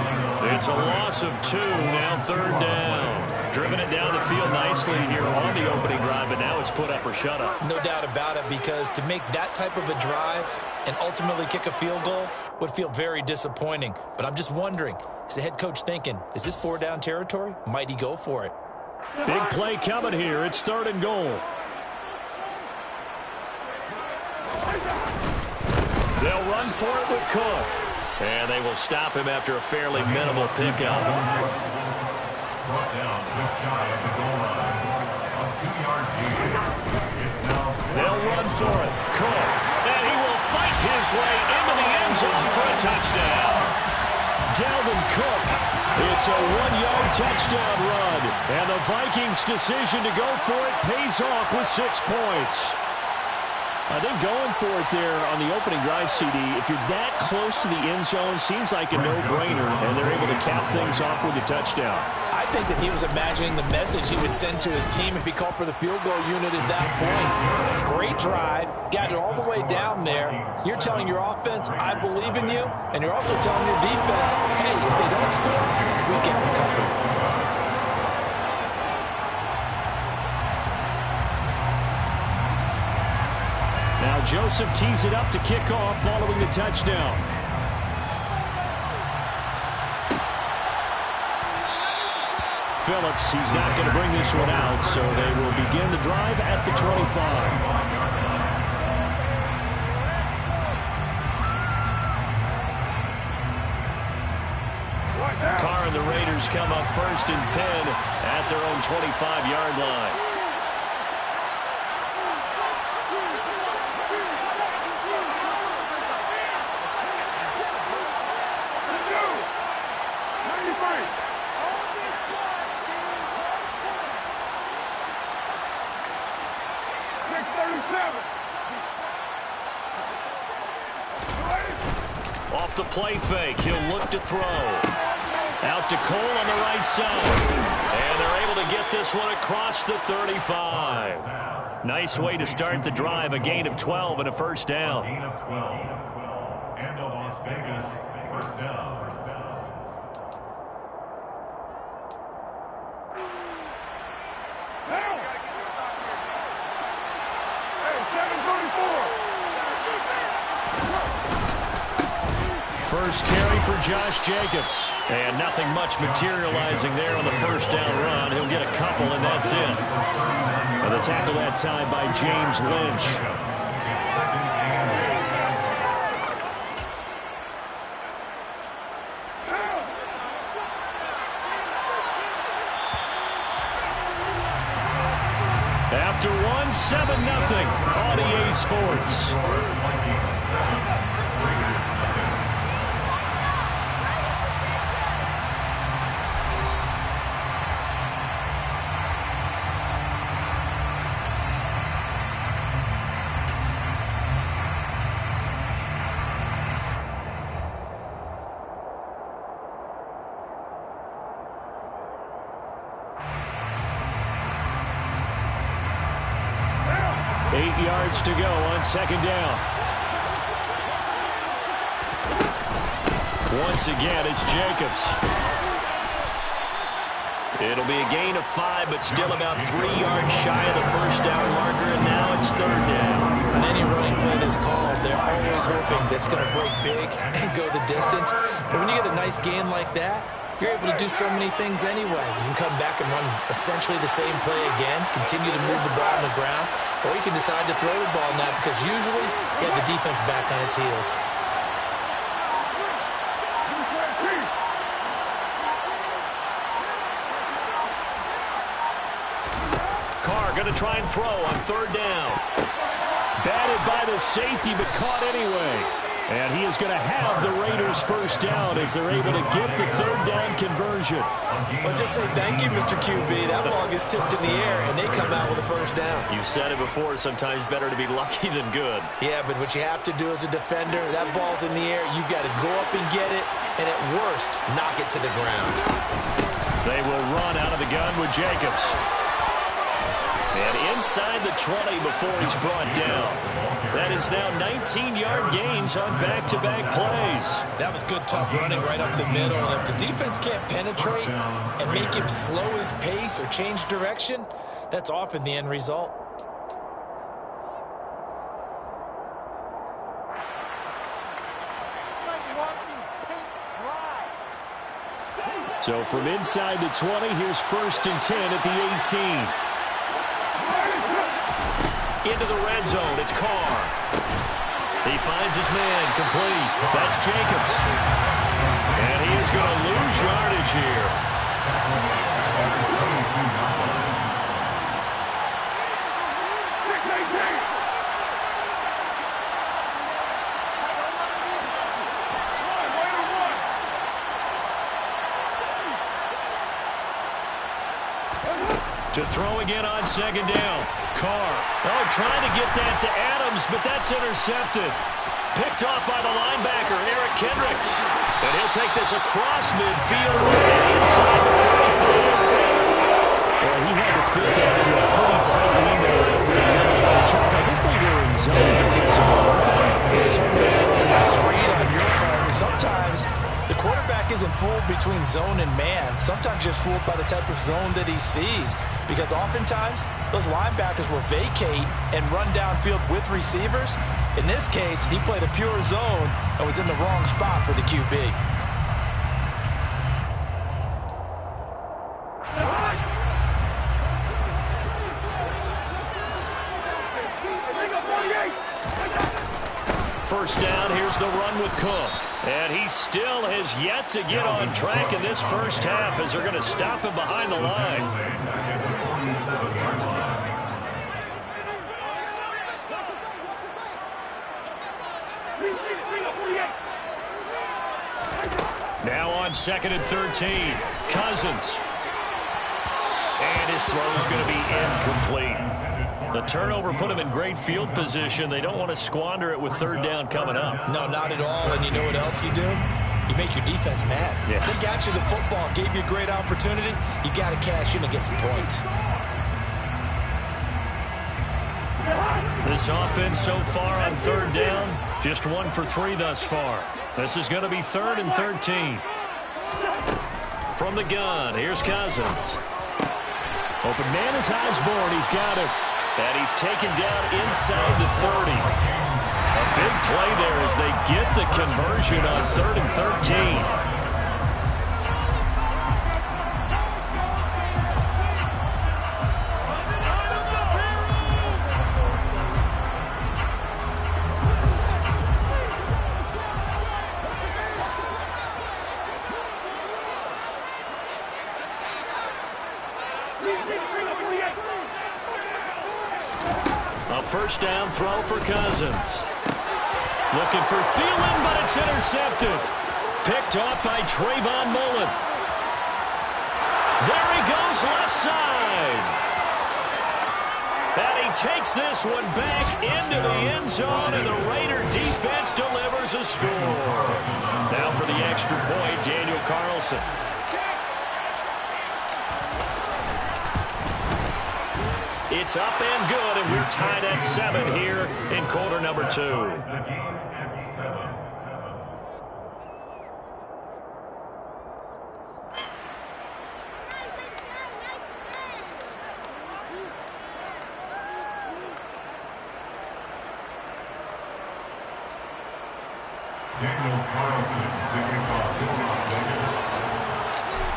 It's a loss of 2, now 3rd down. Driven it down the field nicely here on the opening drive, but now it's put up or shut up. No doubt about it, because to make that type of a drive and ultimately kick a field goal would feel very disappointing. But I'm just wondering, is the head coach thinking, is this 4-down territory? Might he go for it? Big play coming here. It's 3rd and goal. They'll run for it with Cook. And they will stop him after a fairly minimal pickup. Brought down just shy of the goal line. A 2-yard gain. They'll run for it. Cook. And he will fight his way into the end zone for a touchdown. Dalvin Cook. It's a 1-yard touchdown run. And the Vikings' decision to go for it pays off with 6 points. I think going for it there on the opening drive, CD, if you're that close to the end zone, seems like a no-brainer, and they're able to cap things off with a touchdown. I think that he was imagining the message he would send to his team if he called for the field goal unit at that point. Great drive, got it all the way down there. You're telling your offense, I believe in you, and you're also telling your defense, hey, if they don't score, we get them covered. Now Joseph tees it up to kick off following the touchdown. Phillips, he's not going to bring this one out, so they will begin the drive at the 25. Carr and the Raiders come up 1st and 10 at their own 25-yard line. Off the play fake, he'll look to throw. Out to Cole on the right side. And they're able to get this one across the 35. Nice way to start the drive, a gain of 12 and a first down. Gain of 12. And the Las Vegas first down. First carry for Josh Jacobs. And nothing much materializing there on the first down run. He'll get a couple, and that's it. And the tackle that time by James Lynch. After 1-7-0 on EA Sports. To go on second down. Once again, it's Jacobs. It'll be a gain of 5, but still about 3 yards shy of the first down marker, and now it's third down. On any running play that's called, they're always hoping that's going to break big and go the distance. But when you get a nice gain like that, you're able to do so many things anyway. You can come back and run essentially the same play again, continue to move the ball on the ground, or you can decide to throw the ball now because usually you have the defense back on its heels. Carr going to try and throw on third down. Batted by the safety, but caught anyway. And he is going to have the Raiders first down as they're able to get the third down conversion. Well, just say thank you, Mr. QB. That ball gets tipped in the air, and they come out with a first down. You said it before, sometimes better to be lucky than good. Yeah, but what you have to do as a defender, that ball's in the air, you've got to go up and get it, and at worst, knock it to the ground. They will run out of the gun with Jacobs. And inside the 20 before he's brought down. That is now 19-yard gains on back-to-back plays. That was good, tough running right up the middle. And if the defense can't penetrate and make him slow his pace or change direction, that's often the end result. So from inside the 20, here's 1st and 10 at the 18. Into the red zone, it's Carr. He finds his man, complete. That's Jacobs. And he is going to lose yardage here. To throw again on second down. Carr. Oh, trying to get that to Adams, but that's intercepted. Picked off by the linebacker, Eric Kendricks. And he'll take this across midfield and inside the 35. Well, he had to fit that into a pretty tight window over the middle. Charles, I think they were in zone defensively. It's read on your part. Sometimes the quarterback isn't fooled between zone and man. Sometimes just fooled by the type of zone that he sees. Because oftentimes, those linebackers will vacate and run downfield with receivers. In this case, he played a pure zone and was in the wrong spot for the QB. First down, here's the run with Cook. And he still has yet to get on track in this first half as they're going to stop him behind the line. Now on 2nd and 13, Cousins. And his throw is going to be incomplete. The turnover put him in great field position. They don't want to squander it with 3rd down coming up. No, not at all. And you know what else you do? You make your defense mad. Yeah. They got you the football, gave you a great opportunity. You got to cash in and get some points. This offense so far on 3rd down, just 1 for 3 thus far. This is going to be 3rd and 13. From the gun, here's Cousins. Open man is Osborne. He's got it. And he's taken down inside the 30. A big play there as they get the conversion on 3rd and 13. First down throw for Cousins. Looking for Thielen, but it's intercepted. Picked off by Trayvon Mullen. There he goes left side. And he takes this one back into the end zone, and the Raider defense delivers a score. Now for the extra point, Daniel Carlson. It's up and good, and we're tied at 7 here in quarter number 2. Daniel Carlson,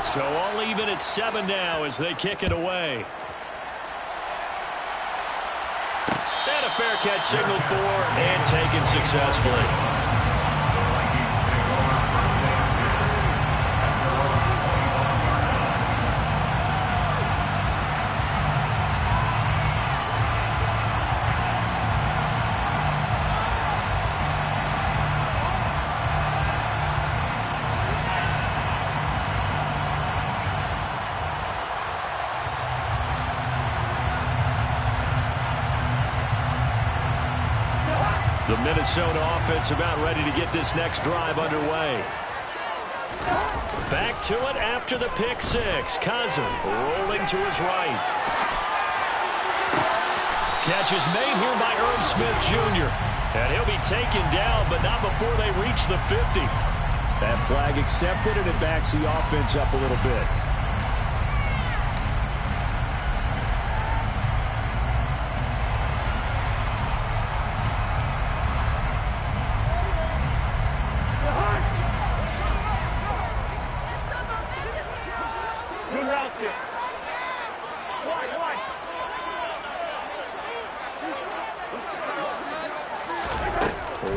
so all even at 7 now as they kick it away. And a fair catch signaled for and taken successfully. The Minnesota offense about ready to get this next drive underway. Back to it after the pick six. Cousins rolling to his right. Catch is made here by Irv Smith Jr. And he'll be taken down, but not before they reach the 50. That flag accepted, and it backs the offense up a little bit.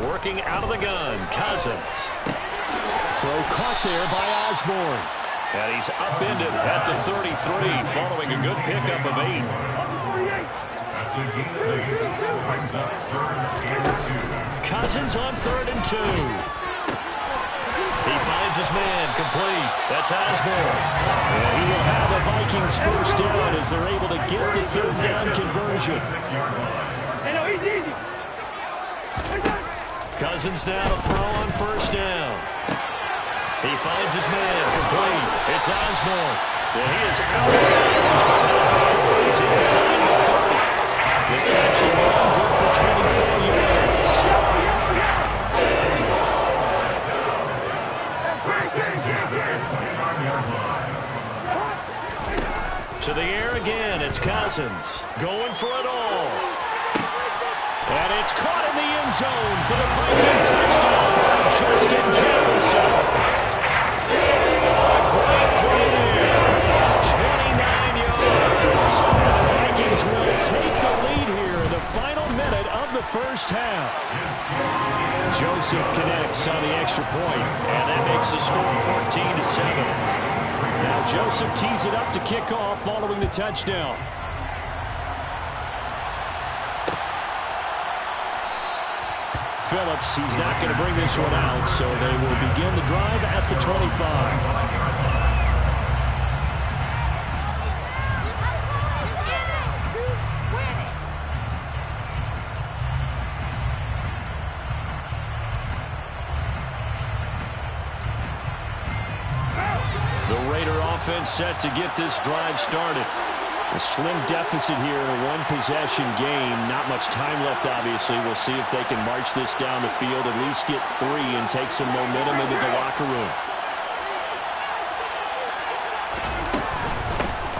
Working out of the gun, Cousins. Throw caught there by Osborne. And he's upended at the 33 following a good pickup of 8. That's a gain of 8. Brings up 3rd and 2. Cousins on 3rd and 2. He finds his man, complete. That's Osborne. And he will have the Vikings first down as they're able to get the third down conversion. Cousins now to throw on first down. He finds his man, complete. It's Osborne. And he is out of bounds, but not before he's inside the 30. The catch and run, good for 24 yards. To the air again, it's Cousins going for it all. And it's caught in the end zone for the Viking touchdown by Justin Jefferson. A great play there. 29 yards. And the Vikings will take the lead here in the final minute of the first half. Joseph connects on the extra point, and that makes the score 14-7. Now Joseph tees it up to kick off following the touchdown. Phillips, he's not going to bring this one out, so they will begin the drive at the 25. Offense set to get this drive started. A slim deficit here in a one-possession game. Not much time left, obviously. We'll see if they can march this down the field, at least get 3 and take some momentum into the locker room.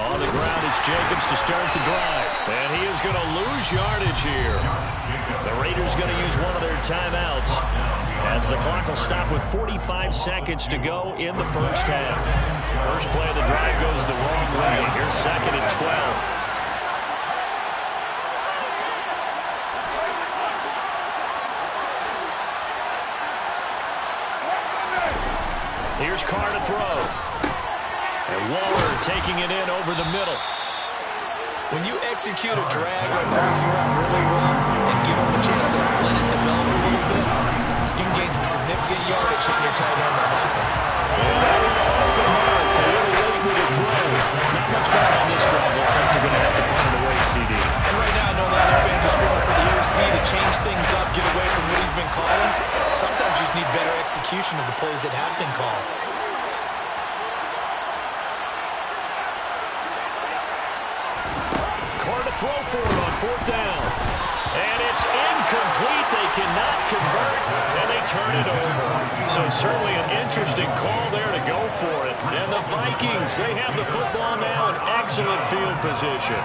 On the ground, it's Jacobs to start the drive. And he is going to lose yardage here. The Raiders going to use one of their timeouts as the clock will stop with 45 seconds to go in the first half. First play of the drive goes the wrong way. Here's 2nd and 12. Here's Carr to throw. And Waller taking it in over the middle. When you execute a drag or a crossing route really well and give them a chance to let it develop a little bit, you can gain some significant yardage hitting your tight end on that one. Not much going on this drive. Looks like they're going to have to punt it away, CD. And right now, I know a lot of fans are screaming for the OC to change things up, get away from what he's been calling. Sometimes you just need better execution of the plays that have been called. Carr to throw for it on 4th down. And it's incomplete. They cannot convert, and they turn it over. So certainly an interesting call there to go for it. And the Vikings, they have the football now in excellent field position.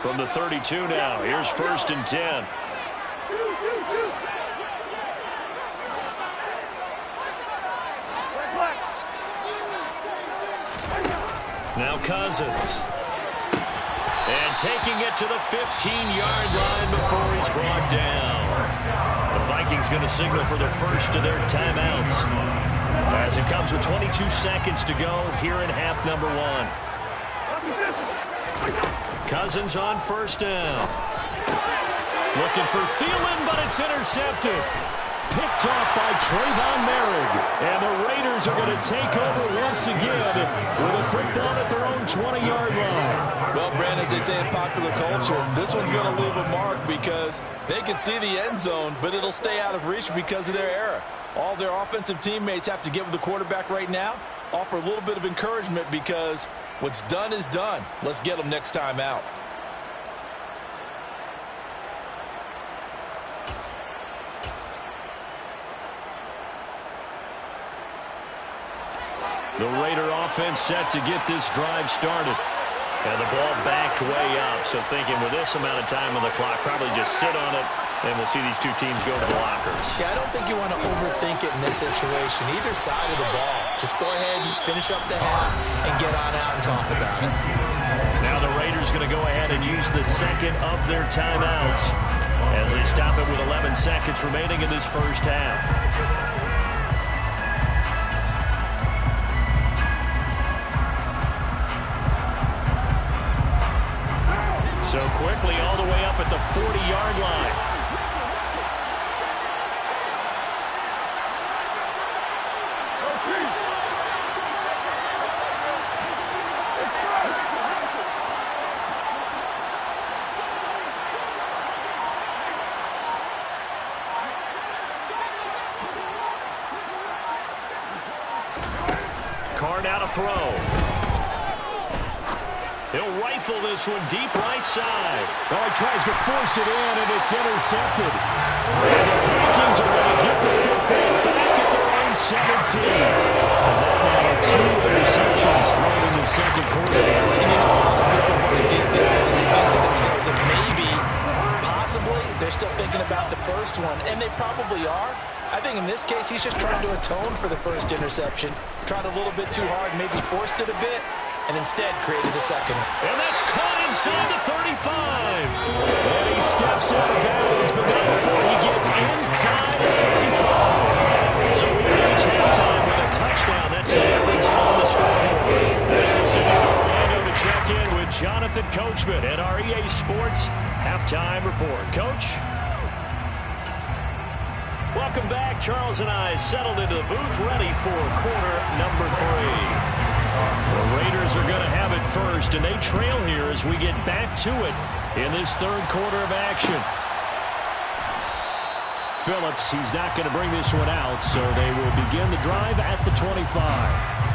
From the 32 now, here's 1st and 10. Now Cousins. And taking it to the 15-yard line before he's brought down. The Vikings going to signal for the first of their timeouts as it comes with 22 seconds to go here in half number 1. Cousins on 1st down. Looking for Thielen, but it's intercepted. Picked off by Trayvon Merrick. And the Raiders are going to take over once again with a football at their own 20-yard line. Well, Brandon, as they say in popular culture, this one's going to leave a mark because they can see the end zone, but it'll stay out of reach because of their error. All their offensive teammates have to get with the quarterback right now, offer a little bit of encouragement because what's done is done. Let's get them next time out. The Raider offense set to get this drive started. And the ball backed way up. So thinking with this amount of time on the clock, probably just sit on it, and we'll see these two teams go to the lockers. Yeah, I don't think you want to overthink it in this situation. Either side of the ball. Just go ahead and finish up the half and get on out and talk about it. Now the Raiders going to go ahead and use the second of their timeouts as they stop it with 11 seconds remaining in this first half. So quickly all the way up at the 40-yard line. Carr now to throw. He'll rifle this one deep right side. Well, he tries to force it in, and it's intercepted. And the Vikings are going to get the football back at their own 17. And that now 2 interceptions thrown in the second quarter. And you know, look at these guys, and they think to themselves that maybe, possibly, they're still thinking about the first one, and they probably are. I think in this case, he's just trying to atone for the first interception. Tried a little bit too hard, maybe forced it a bit, and instead created the second. And that's caught inside the 35. And he steps out of bounds, but not before he gets inside the 35. So we reach halftime with a touchdown. That's the difference on the scoreboard. As we send out Orlando to check in with Jonathan Coachman at our EA Sports Halftime Report. Coach? Welcome back. Charles and I settled into the booth, ready for quarter number 3. The Raiders are going to have it first, and they trail here as we get back to it in this third quarter of action. Phillips, he's not going to bring this one out, so they will begin the drive at the 25.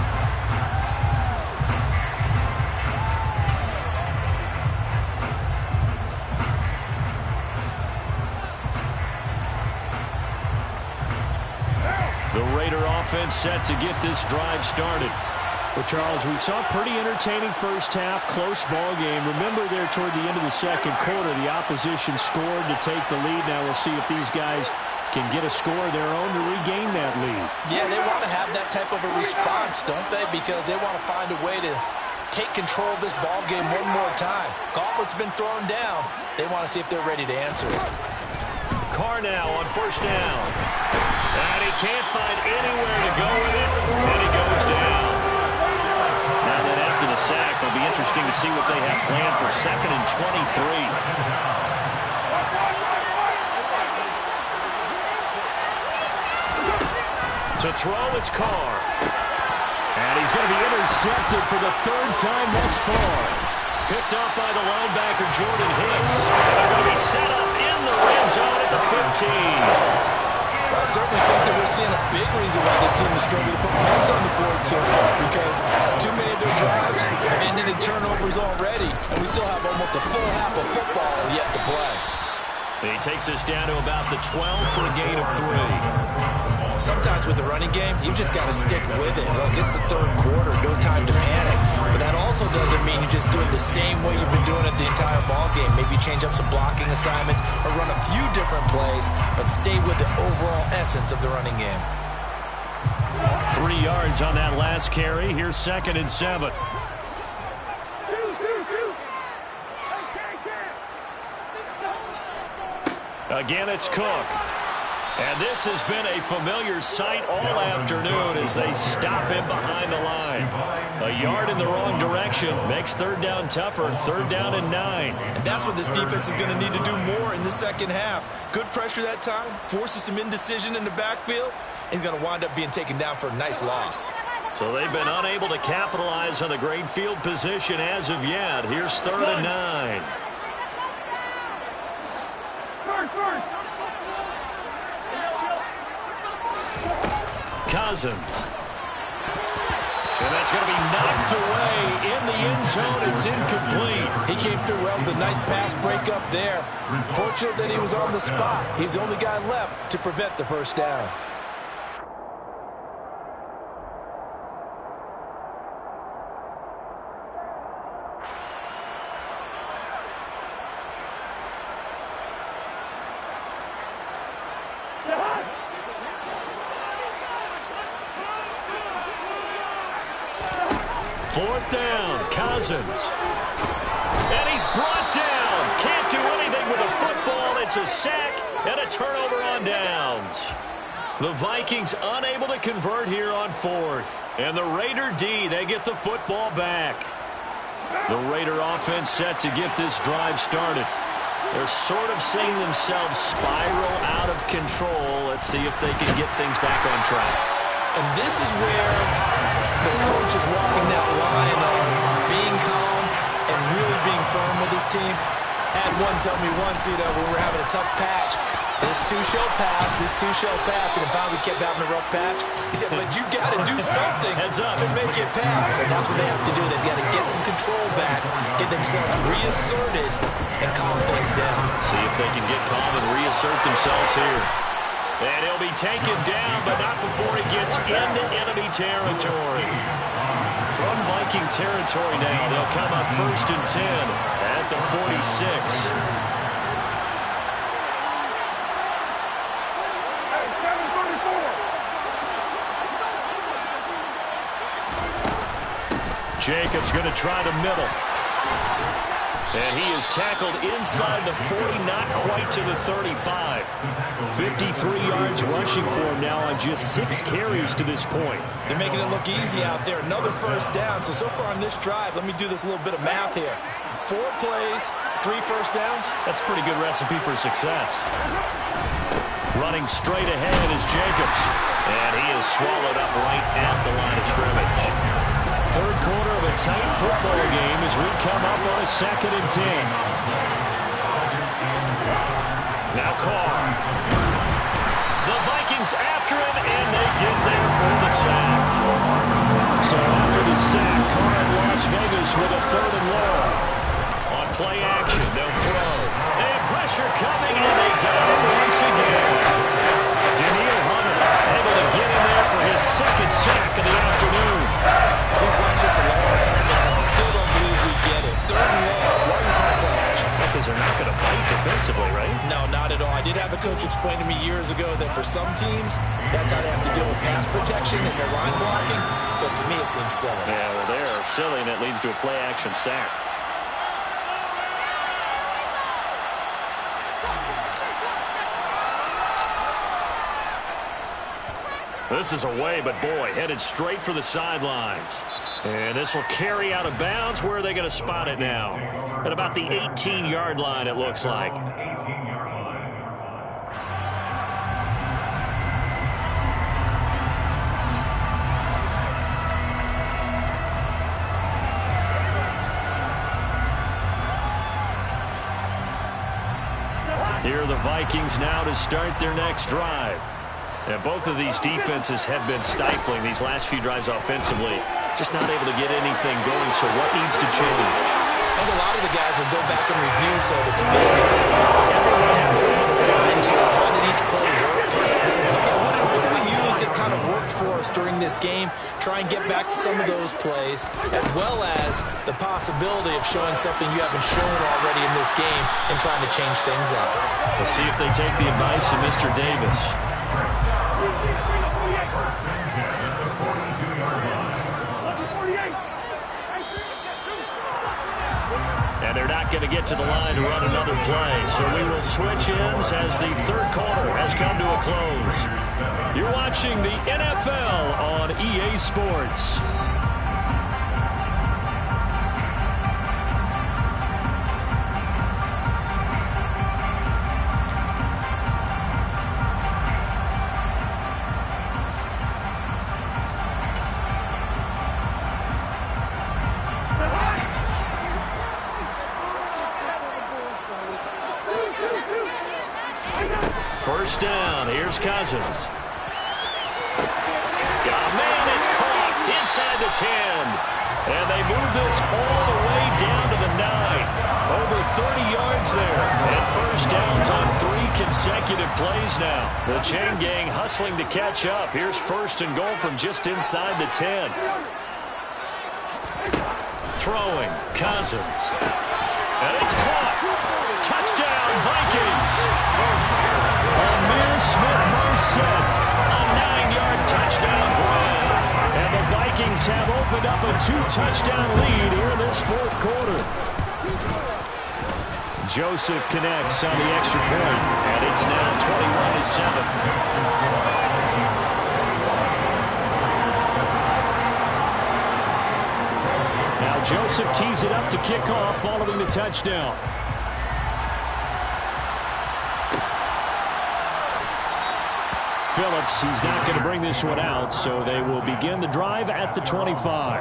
The Raider offense set to get this drive started. Well, Charles, we saw a pretty entertaining first half, close ball game. Remember there toward the end of the second quarter, the opposition scored to take the lead. Now we'll see if these guys can get a score of their own to regain that lead. Yeah, they want to have that type of a response, don't they? Because they want to find a way to take control of this ball game one more time. Gauntlet's been thrown down. They want to see if they're ready to answer it. Carr now on first down. And he can't find anywhere to go with it, and he goes down. Now that after the sack, it'll be interesting to see what they have planned for 2nd and 23. To throw, it's Carr. And he's going to be intercepted for the 3rd time thus far. Picked up by the linebacker, Jordan Hicks. They're going to be set up in the red zone at the 15. I certainly think that we're seeing a big reason why this team is struggling to put points on the board so far, because too many of their drives have ended in turnovers already, and we still have almost a full half of football yet to play. He takes us down to about the 12 for a gain of 3. Sometimes with the running game, you've just got to stick with it. Look, it's the third quarter, no time to panic. But that also doesn't mean you just do it the same way you've been doing it the entire ball game. Maybe change up some blocking assignments or run a few different plays, but stay with the overall essence of the running game. 3 yards on that last carry. Here's 2nd and 7. Again, it's Cook. And this has been a familiar sight all afternoon as they stop him behind the line. A yard in the wrong direction makes 3rd down tougher. 3rd down and 9. And that's what this defense is going to need to do more in the second half. Good pressure that time, forces some indecision in the backfield. He's going to wind up being taken down for a nice loss. So they've been unable to capitalize on the great field position as of yet. Here's 3rd and 9. Cousins. And that's going to be knocked away in the end zone. It's incomplete. He came through well with a nice pass breakup there. Fortunate that he was on the spot. He's the only guy left to prevent the first down. Fourth down, Cousins. And he's brought down. Can't do anything with the football. It's a sack and a turnover on downs. The Vikings unable to convert here on 4th. And the Raider D, they get the football back. The Raider offense set to get this drive started. They're sort of seeing themselves spiral out of control. Let's see if they can get things back on track. And this is where the coach is walking that line of being calm and really being firm with his team. Had one tell me once, when we're having a tough patch, this too shall pass, and if we kept having a rough patch, he said, but you got to do something to make it pass. And that's what they have to do. They've got to get some control back, get themselves reasserted, and calm things down. See if they can get calm and reassert themselves here. And he'll be taken down, but not before he gets into enemy territory. From Viking territory now, they'll come up 1st and 10 at the 46. Jacobs going to try the middle. And he is tackled inside the 40, not quite to the 35. 53 yards rushing for him now on just 6 carries to this point. They're making it look easy out there. Another first down. So far on this drive, let me do this little bit of math here. 4 plays, 3 first downs. That's a pretty good recipe for success. Running straight ahead is Jacobs. And he is swallowed up right at the line of scrimmage. Third quarter of a tight football game as we come up on a 2nd and 10. Now Carr. The Vikings after him, and they get there for the sack. So after the sack, Carr in Las Vegas with a 3rd and long. On play action, they'll throw. And pressure coming, and they got it once again. Daniil Hunter able to get in there for his 2nd sack of the afternoon. We've watched this a long time, and I still don't believe we get it. 3rd and long. Why are you calling play action? Because they're not going to bite defensively, right? No, not at all. I did have a coach explain to me years ago that for some teams, that's how they have to deal with pass protection and their line blocking. But to me, it seems silly. Yeah, well, they're silly, and it leads to a play-action sack. This is away, but boy, headed straight for the sidelines. And this will carry out of bounds. Where are they going to spot it now? At about the 18-yard line, it looks like. Here are the Vikings now to start their next drive. And both of these defenses have been stifling these last few drives offensively. Just not able to get anything going, so what needs to change? I think a lot of the guys will go back and review, so to speak, because everyone has someone assigned to how did each play work. Okay, what did we use that kind of worked for us during this game? Try and get back to some of those plays, as well as the possibility of showing something you haven't shown already in this game and trying to change things up. We'll see if they take the advice of Mr. Davis. And they're not going to get to the line to run another play. So we will switch ends as the third quarter has come to a close. You're watching the NFL on EA Sports. First down, here's Cousins. Oh, man, it's caught inside the 10. And they move this all the way down to the 9. Over 30 yards there. And first downs on 3 consecutive plays now. The chain gang hustling to catch up. Here's first and goal from just inside the 10. Throwing, Cousins. And it's caught. Touchdown, Vikings. Amir Smith-Marset, a 9-yard touchdown run. And the Vikings have opened up a 2-touchdown lead here in this fourth quarter. Joseph connects on the extra point, and it's now 21-7. Now Joseph tees it up to kick off following the touchdown. Phillips, he's not going to bring this one out, so they will begin the drive at the 25.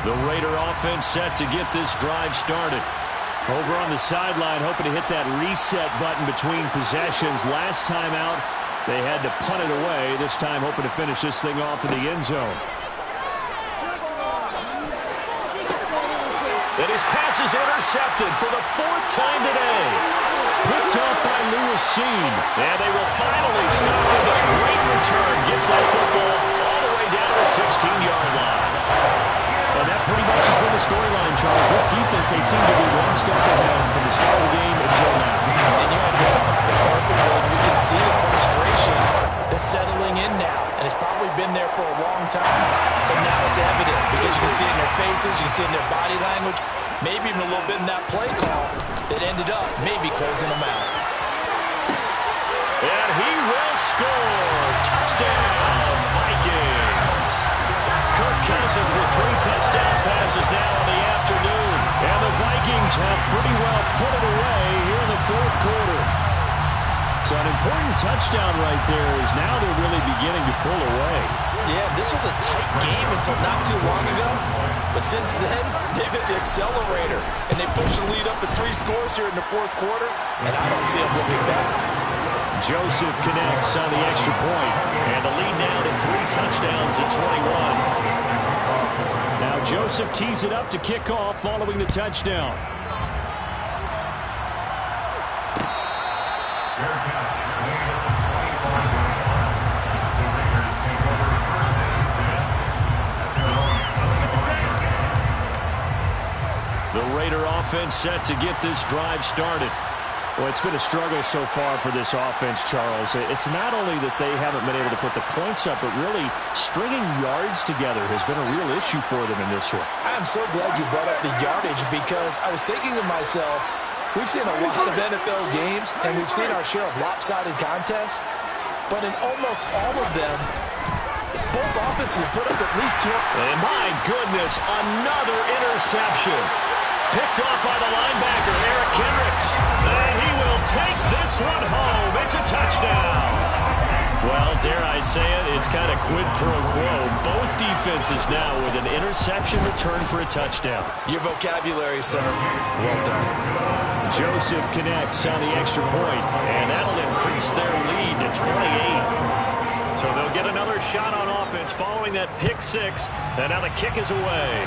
The Raider offense set to get this drive started. Over on the sideline, hoping to hit that reset button between possessions. Last time out, they had to punt it away. This time, hoping to finish this thing off in the end zone. And his pass is intercepted for the 4th time today. Picked off by Lewis Cine. And they will finally stop him. A great return. Gets that football all the way down the 16-yard line. And that pretty much has been the storyline, Charles. This defense, they seem to be one step ahead from the start of the game until now. And you identified it perfectly. You can see the frustration that's settling in now. And it's probably been there for a long time. But now it's evident because you can see it in their faces, you can see it in their body language, maybe even a little bit in that play call that ended up maybe closing them out. And he will score. Touchdown, Vikings. Kirk Cousins with 3 touchdown passes now in the afternoon. And the Vikings have pretty well put it away here in the 4th quarter. So an important touchdown right there is now they're really beginning to pull away. Yeah, this was a tight game until not too long ago. But since then, they've hit the accelerator. And they pushed the lead up to 3 scores here in the 4th quarter. And I don't see them looking back. Joseph connects on the extra point. And the lead now to 3 touchdowns at 21. Now Joseph tees it up to kick off following the touchdown. The Raider offense set to get this drive started. Well, it's been a struggle so far for this offense, Charles. It's not only that they haven't been able to put the points up, but really stringing yards together has been a real issue for them in this one. I'm so glad you brought up the yardage because I was thinking to myself, we've seen a lot of NFL games, and we've seen our share of lopsided contests, but in almost all of them, both offenses put up at least 2. And my goodness, another interception. Picked off by the linebacker, Eric Kendricks. And he will take this one home. It's a touchdown. Well, dare I say it, it's kind of quid pro quo. Both defenses now with an interception return for a touchdown. Your vocabulary, sir. Well done. Joseph connects on the extra point, and that'll increase their lead to 28. So they'll get another shot on offense following that pick 6, and now the kick is away.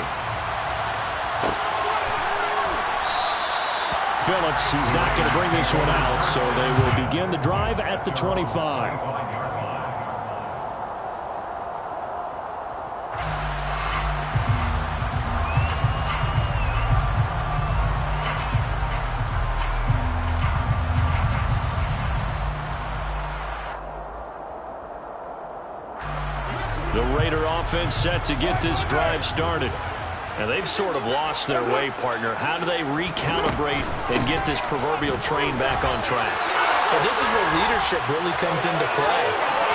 Phillips, he's not going to bring this one out, so they will begin the drive at the 25. The Raider offense set to get this drive started. And they've sort of lost their way, partner. How do they recalibrate and get this proverbial train back on track? Well, this is where leadership really comes into play.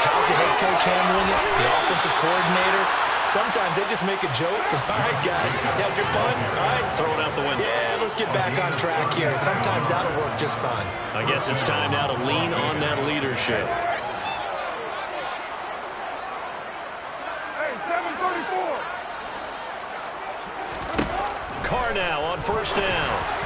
How's the head coach handling it? The offensive coordinator? Sometimes they just make a joke. All right, guys, you had your fun? All right. Throw it out the window. Yeah, let's get back on track here. And sometimes that'll work just fine. I guess it's time now to lean on that leadership. Now on first down.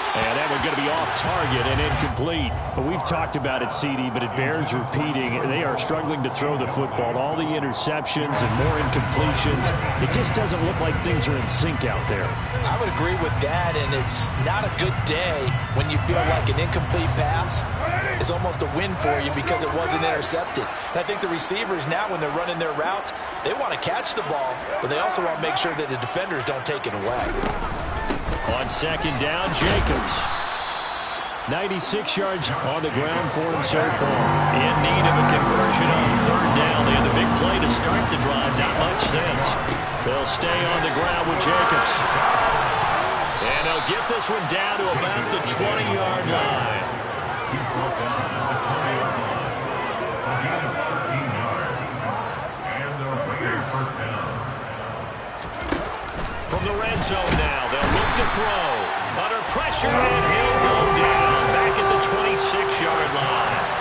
And that one's going to be off target and incomplete. We've talked about it, CD, but it bears repeating. They are struggling to throw the football. All the interceptions and more incompletions. It just doesn't look like things are in sync out there. I would agree with that, and it's not a good day when you feel like an incomplete pass is almost a win for you because it wasn't intercepted. And I think the receivers now, when they're running their routes, they want to catch the ball, but they also want to make sure that the defenders don't take it away. On second down, Jacobs. 96 yards on the ground for him so far. In need of a conversion on third down. They had the big play to start the drive. Not much sense. They'll stay on the ground with Jacobs. And they'll get this one down to about the 20-yard line. From the red zone now, they'll look to throw. Under pressure, and he'll go down back at the 26-yard line.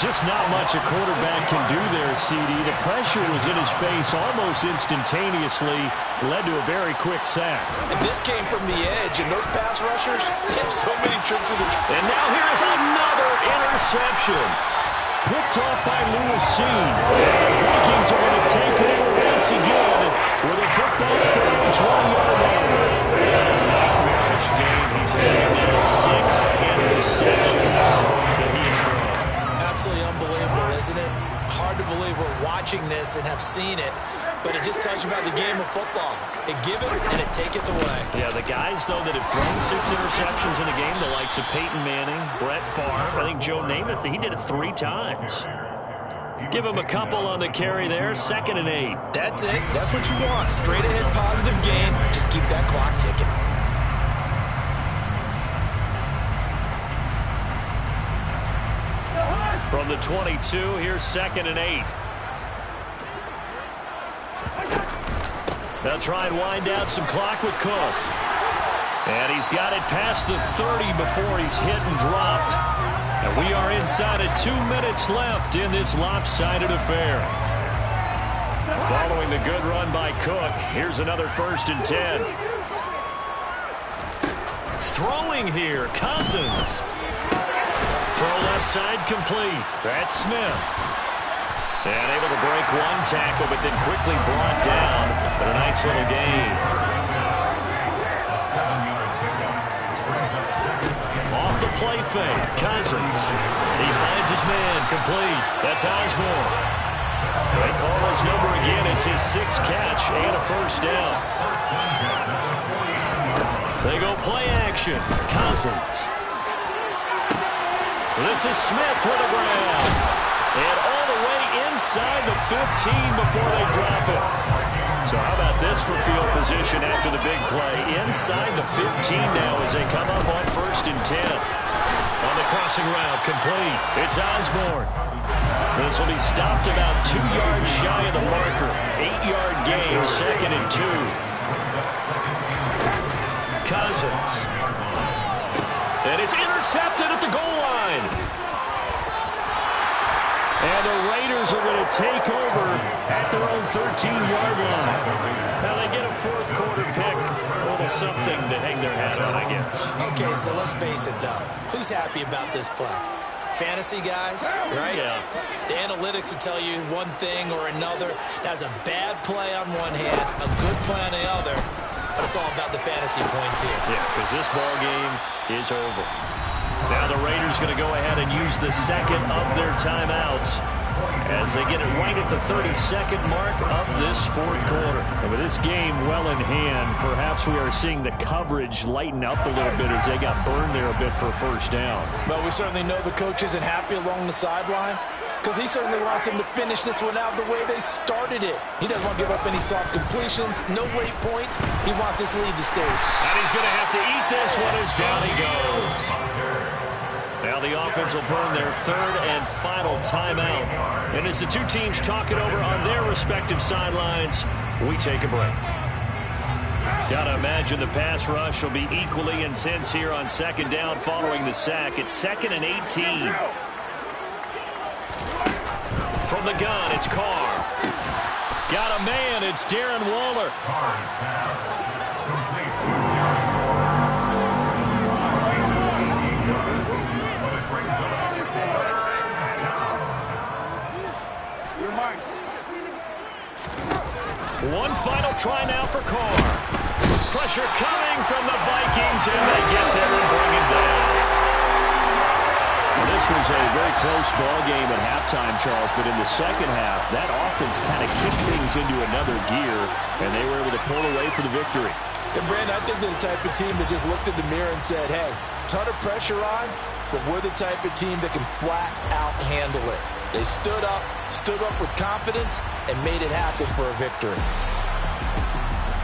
Just not much a quarterback can do there, CD. The pressure was in his face almost instantaneously, led to a very quick sack. And this came from the edge, and those pass rushers, they have so many tricks in the... And now here's another interception. Picked off by Lewis Cine. The Vikings are going to take over once again with a football at their own 20-yard line. This game, he's had now 6 interceptions that he's thrown. Absolutely unbelievable, isn't it? Hard to believe we're watching this and have seen it, but it just tells you about the game of football. It giveth and it taketh away. Yeah, the guys, though, that have thrown 6 interceptions in a game, the likes of Peyton Manning, Brett Favre, I think Joe Namath, he did it 3 times. Give him a couple on the carry there, 2nd and 8. That's it. That's what you want. Straight ahead positive gain. Just keep that clock ticking. From the 22, here's 2nd and 8. They'll try and wind down some clock with Cook. And he's got it past the 30 before he's hit and dropped. And we are inside of 2 minutes left in this lopsided affair. Following the good run by Cook, here's another 1st and 10. Throwing here, Cousins. Throw left side complete. That's Smith. And able to break 1 tackle, but then quickly brought down. But a nice little gain. Off the play fake, Cousins. He finds his man, complete. That's Osborne. They call his number again. It's his 6th catch and a 1st down. They go play action. Cousins. This is Smith with a grab. And all the way inside the 15 before they drop it. So how about this for field position after the big play? Inside the 15 now as they come up on 1st and 10. On the crossing route, complete. It's Osborne. This will be stopped about 2 yards shy of the marker. 8-yard gain, 2nd and 2. Cousins. And it's intercepted at the goal line. And the Raiders are going to take over at their own 13-yard line. Now they get a 4th quarter pick. A little something to hang their hat on, I guess. Okay, so let's face it, though. Who's happy about this play? Fantasy guys, right? Yeah. The analytics will tell you one thing or another. That's a bad play on one hand, a good play on the other. But it's all about the fantasy points here. Yeah, because this ball game is over. Now the Raiders going to go ahead and use the 2nd of their timeouts as they get it right at the 32nd mark of this 4th quarter. And with this game well in hand, perhaps we are seeing the coverage lighten up a little bit as they got burned there a bit for a 1st down. But we certainly know the coach isn't happy along the sideline, because he certainly wants them to finish this one out the way they started it. He doesn't want to give up any soft completions, no late points. He wants this lead to stay. And he's going to have to eat this one as down he goes. Now the offense will burn their 3rd and final timeout. And as the 2 teams talk it over on their respective sidelines, we take a break. Gotta imagine the pass rush will be equally intense here on 2nd down following the sack. It's 2nd and 18. From the gun, it's Carr. Got a man, it's Darren Waller. One final try now for Carr. Pressure coming from the Vikings, and they get there and bring it down. Well, this was a very close ball game at halftime, Charles, but in the 2nd half, that offense kind of kicked things into another gear, and they were able to pull away for the victory. And, Brandon, I think they're the type of team that just looked in the mirror and said, hey, ton of pressure on, but we're the type of team that can flat out handle it. They stood up with confidence, and made it happen for a victory.